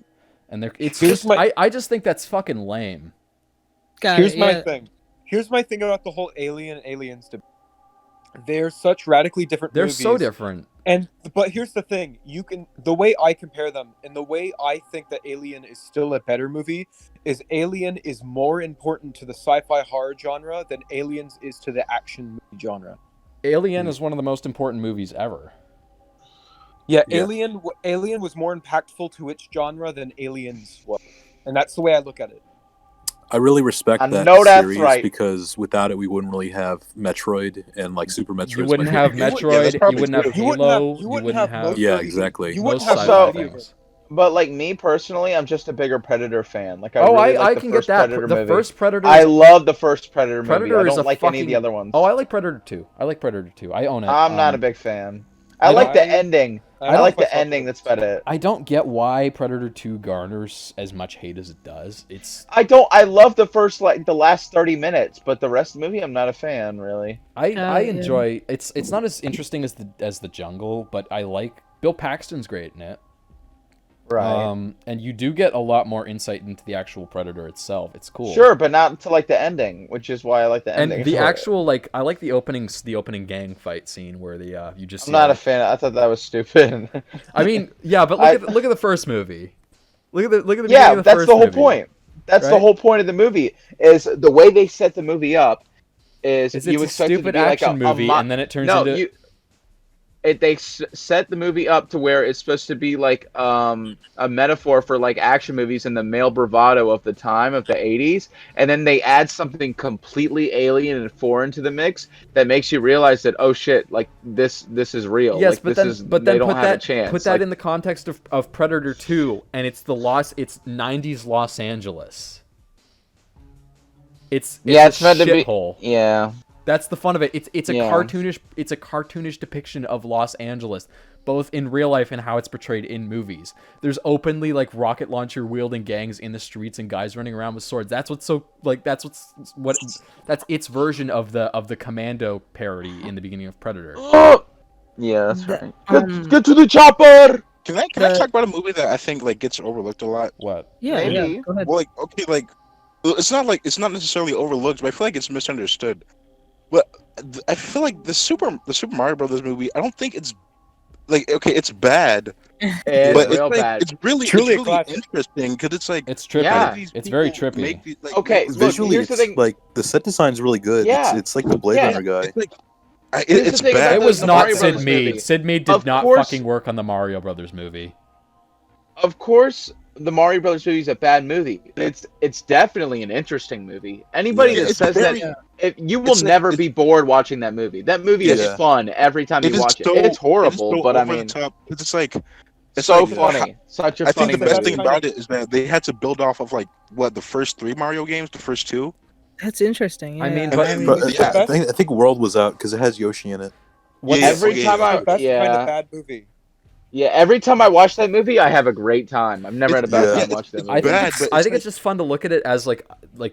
And it's Here's just, I just think that's fucking lame. Here's my thing. Here's my thing about the whole aliens debate. They're such radically different They're movies. so different. But here's the thing. The way I compare them and the way I think that Alien is still a better movie is Alien is more important to the sci-fi horror genre than Aliens is to the action movie genre. Alien is one of the most important movies ever. Yeah, Yeah. Alien was more impactful to its genre than Aliens was. And that's the way I look at it. I really respect I that know that's series right. because without it, we wouldn't really have Metroid and like Super Metroid. You wouldn't have Metroid. You wouldn't have You wouldn't Halo. have- you wouldn't have most Yeah, movies. exactly. You Most wouldn't have sci-fi So- things. But like me personally, I'm just a bigger Predator fan. Like I Oh, really I like the can get first that. Predator The movie. first Predator. I love the first Predator movie. Predator I is don't a like any of the fucking- other ones. Oh, I like Predator 2. I like Predator 2. I own it. I'm not a big fan. I I like the don't- ending. I I like don't the ending. That's about it. I don't get why Predator 2 garners as much hate as it does. It's I love the first the last 30 minutes, but the rest of the movie I'm not a fan really. I Yeah. enjoy. It's not as interesting as the Jungle, but I like Bill Paxton's great in it. Right. And you do get a lot more insight into the actual Predator itself. It's cool. Sure, but not until like the ending, which is why I like the And ending. the for it. actual I like the opening gang fight scene where you just. I'm not a fan. I thought that was stupid. I mean, yeah, but look at the first movie. Look at the beginning Yeah, of the that's first the whole movie. point. That's the right? whole point of the movie. Is the way they set the movie up is It's you a expect it to stupid be like action movie, and then it turns into. They set the movie up to where it's supposed to be like a metaphor for like action movies and the male bravado of the time of the 80s, and then they add something completely alien and foreign to the mix that makes you realize that oh shit, like this is real. Yes, like, but this then they don't put have that a chance. put that Like, in the context of Predator 2, and it's it's 90s Los Angeles. It's it's a meant to be. shithole. Yeah. That's the fun of it. It's a Yeah. cartoonish depiction of Los Angeles, both in real life and how it's portrayed in movies. There's openly like rocket launcher wielding gangs in the streets and guys running around with swords. That's that's its version of the Commando parody in the beginning of Predator. Yeah, that's The- right. Get to the chopper. Can I talk about a movie that I think like gets overlooked a lot? What? Yeah, Maybe. yeah. Go ahead. Well, like okay, like it's not necessarily overlooked, but I feel like it's misunderstood. But I feel like the Super Mario Brothers movie, I don't think it's like okay, it's bad, It's but real it's like, bad. it's really Truly a classic. interesting because it's like It's trippy. Yeah. these It's very people trippy. make these, like, Okay, make- look, Visually, here's the it's thing. like the set design's really good. Yeah. It's like the Blade Yeah. Runner guy. It's like Here's the it's thing about bad. It was the not Mario Sid Brothers Mead. movie. Sid Mead did Of not course- fucking work on the Mario Brothers movie. Of course, the Mario Brothers movie is a bad movie. It's definitely an interesting movie. Anybody Yeah, that it's says very- that, you will it's like- never be bored watching that movie. That movie is Yeah. fun every time It you is watch so- it. It's it horrible, is so but I over the mean, top. It's like it's so like, funny. Such a I funny think the best movie. thing about it is that they had to build off of like what the first 3 Mario games, the first 2. That's interesting. Yeah. I mean, yeah. but- But Yeah. I think World was out because it has Yoshi in it. What's- Yeah, Every yeah, time yeah. I the best kind yeah of bad movie. yeah every time I watch that movie, I have a great time. I've never had a bad Yeah. time watching that movie. I think, bad, it's, but I it's think like- it's just fun to look at it as like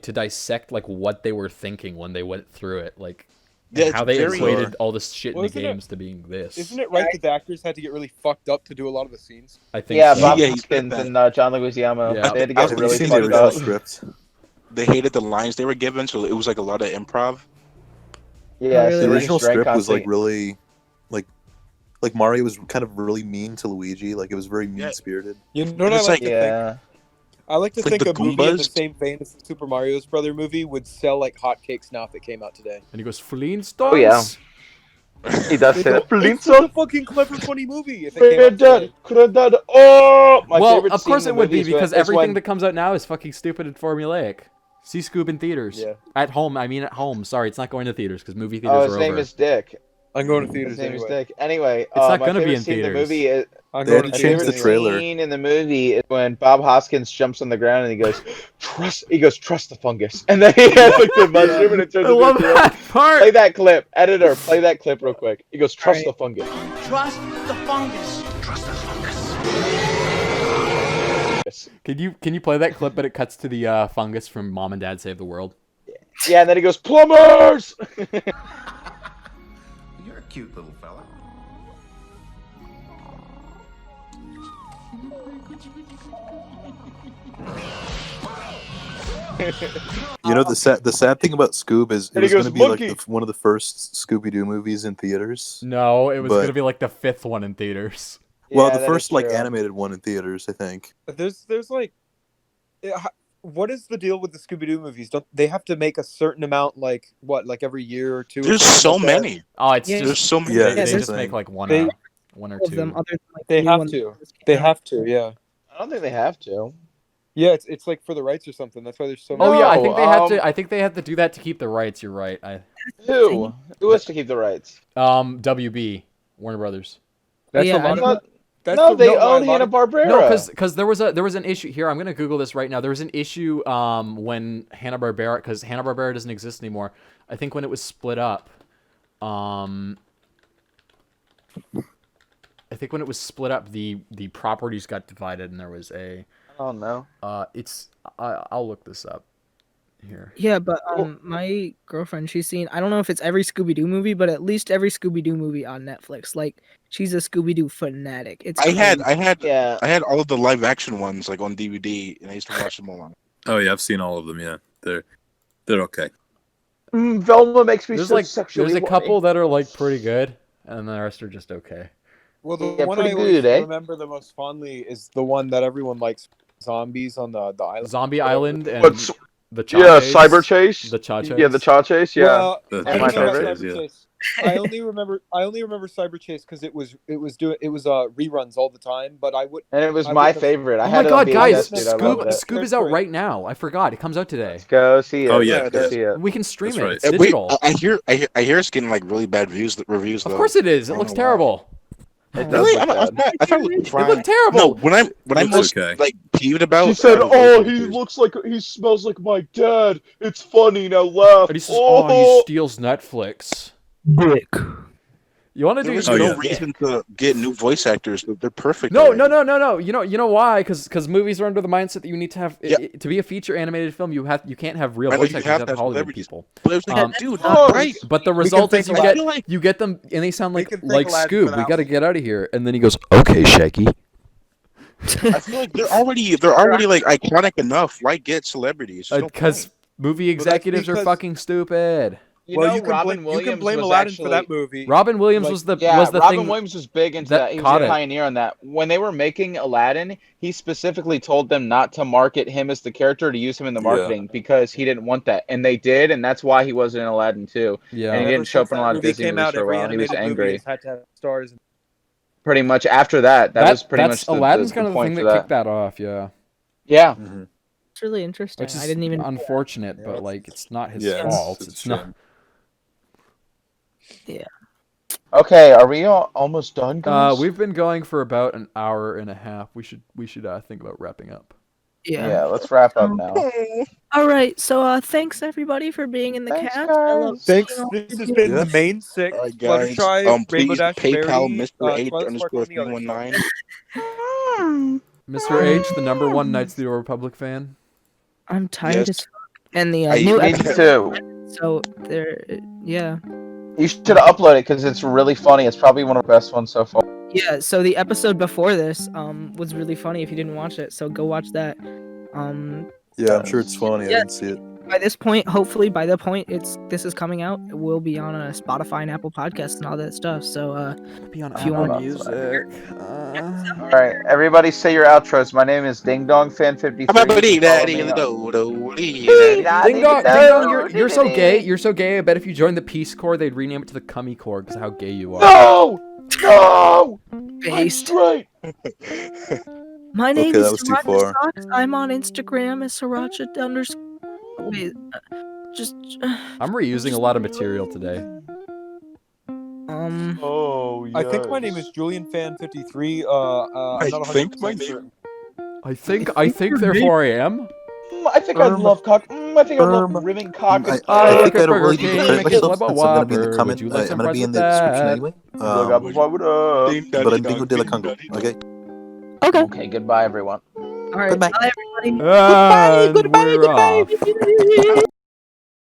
to dissect like what they were thinking when they went through it, like and Yeah, it's how they very- equated all this shit in Well, the isn't it- games to being this. Isn't it right that the actors had to get really fucked up to do a lot of the scenes? I think Yeah, so. Bob Yeah, Hoskins he's and John Leguizamo. Yeah. They had to I've get seen really seen the fucked original up. script. They hated the lines they were given, so it was like a lot of improv. Yeah, really? so The they original just drank script was like constantly. really like Mario was kind of really mean to Luigi. Like it was very mean spirited. You know what I It's like like- to think? Yeah. I like to It's like think the a movie in the Goombas. same vein as the Super Mario's brother movie would sell like hotcakes now if it came out today. And he goes, Flintstones. Oh, yeah. He does They say that. go, it's such a fucking clever, funny movie. If it came out today. Oh, my Well, favorite of scene course in it the would be movie is because when- is everything when- that comes out now is fucking stupid and formulaic. See Scoob in theaters. Yeah. At home. I mean at home. Sorry, it's not going to theaters because movie Oh, theaters his are name over. is Dick. I'm going to His theaters name is anyway. Dick. Anyway, not my gonna be favorite in scene in the theaters. movie is I'm They had going to to change James the anyway. trailer. Scene in the movie is when Bob Hoskins jumps on the ground and he goes, trust the fungus. And then he has like the mushroom and it turns I into love a tail. that part. Play that clip. Editor, play that clip real quick. He goes, trust Alright. the fungus. Trust the fungus. Trust the fungus. Can you play that clip? But it cuts to the fungus from Mom and Dad Save the World. Yeah, and then he goes, plumbers! You're a cute little fella. You know the sad thing about Scoob is it And he was going goes, to be "Monkey!" like one of the first Scooby Doo movies in theaters. No, it was But- gonna be like the 5th one in theaters. Well, Yeah, the that first is like true. animated one in theaters, I think. There's like, what is the deal with the Scooby Doo movies? Don't they have to make a certain amount, like every year or two? or There's something so like that? many. Oh, it's Yeah. just There's so many. Yeah, they it's just insane. make like one They- or All of them, two. other than like They new have ones to. that just came They out. have to. Yeah. I don't think they have to. Yeah, it's like for the rights or something. That's why there's so many. Oh yeah, I No, think they had to. I think they had to do that to keep the rights. You're right. Who? Who has to keep the rights? WB Warner Brothers. That's Yeah, a lot I of. thought- That's No, a- they a own lot of- Hanna-Barbera. No, because there was an issue here. I'm gonna Google this right now. There was an issue when Hanna-Barbera, because Hanna-Barbera doesn't exist anymore. I think when it was split up, I think when it was split up, the properties got divided, and there was a. Oh no. I'll look this up here. Yeah, but my girlfriend, she's seen, I don't know if it's every Scooby-Doo movie, but at least every Scooby-Doo movie on Netflix. Like, she's a Scooby-Doo fanatic. It's I had crazy. Yeah. I had all of the live action ones like on DVD, and I used to watch them all on. Oh yeah, I've seen all of them. Yeah, they're okay. Velma makes me There's so like sexually there's a horny. couple that are like pretty good, and the rest are just okay. Well, the Yeah, one pretty I always good, eh? remember the most fondly is the one that everyone likes: zombies on the island. Zombie Island and What's- the Yeah, Cha-Chase. Cyber Chase. The Cha-Chase. Yeah, the Cha Chase. Yeah. Well, The- I the don't know about favorite, Cyber yeah. Chase. I only remember Cyber Chase because it was reruns all the time. But I would. And it was I my wouldn't have- favorite. I Oh had my it on god, guys! VHS, dude. I loved Scoob it. Scoob is out right now. I forgot. It comes out today. Let's go see it. Oh, yeah, Let's go good. see it. We can stream That's it. right. It's Wait, digital. I hear it's getting like really bad reviews Of though. course it is. It I looks don't know why. terrible. It does Really? look bad. I thought it was It fine. looked terrible. No, when I'm Looks most okay. like peeved about. She said, voice "Oh, he actors. looks like he smells like my dad. It's funny now. Laugh." And he says, "Oh, he steals Netflix." Dick. You want to There do? was Oh, no yeah. reason to get new voice actors. They're perfect. No, already. no. You know why? Because movies are under the mindset that you need to have Yeah. to be a feature animated film. You can't have real I know voice you actors. have You to have have Hollywood celebrities. people. But it was like, Um, dude, oh, right? But the We can result thank is you Aladdin. I get feel like you get them and they sound We like can thank Aladdin for Scoob. We that. got to get out of here. And then he goes, "Okay, Shaggy." I feel like they're already like iconic enough. Why get celebrities? There's no Because point. movie executives are because- fucking stupid. You well, know, you can Robin blame, Williams you can blame was Aladdin actually, for that movie. Robin Williams Like, was the Yeah, Robin thing. Williams was big into that that. He was caught a it. pioneer on that. When they were making Aladdin, he specifically told them not to market him as the character, to use him in the Yeah. marketing because he didn't want that, and they did, and that's why he wasn't in Aladdin too. Yeah. And he Ever didn't show up since in a that lot of movie Disney came movies out, for a every while. He was animated movie angry. has had to have stars. Pretty much after that, that was pretty that's much the, Aladdin's the kind of the point thing for that that. kicked that off. Yeah. Yeah, Mhm. It's really interesting. Which is I didn't even. unfortunate, Yeah, but it's- like it's not his Yeah, fault. it's a It's not. shame. Okay, are we all almost done, guys? We've been going for about an hour and a half. We should think about wrapping up. yeah, let's wrap up now. All right. So thanks everybody for being in the Thanks, cast. I love guys. Thanks. seeing all This of has you. been Yeah. the main six. All right, guys. Fluttershy, Rainbow Please Dash PayPal Berry, Mr. H Twilight Sparkle, and the other 319. Mr. H, the number one Knights of the Old Republic fan. I'm tired Yes. as fuck. And the I- new Me episode. too. So there, yeah. You should upload it because it's really funny. It's probably one of the best ones so far. Yeah, so the episode before this was really funny if you didn't watch it, so go watch that. Yeah, I'm sure it's funny. I Yeah. didn't see it. By this point, hopefully by the point this is coming out, it will be on a Spotify and Apple Podcast and all that stuff. So Be on If you Apple want- Music. All right, everybody, say your outros. My name is Ding Dong Fan 53. I'm a buddy, You can follow daddy, me the on- do. Ding dong, you're so gay. You're so gay. I bet if you joined the Peace Corps, they'd rename it to the Cummy Corps because of how gay you are. No! No! based. Right. My name Okay, that is was too Sriracha far. Socks. I'm on Instagram as Sriracha _ Wait, just I'm reusing a lot of material today. Oh, I think my name is JulianFan53. I'm not 100% my name- certain. I think therefore I am. I think I love cock. I think I love rimming cock. I I think work I at don't really Burger need to King, correct make it myself slap a since I'm going to be in the Whopper. comment. Would you like I'm some going to fries be in with the description that? anyway. But But I'm Bingo de la Congo. Okay. Okay. Okay, goodbye, everyone. All right. Goodbye. Bye, everybody. And we're off.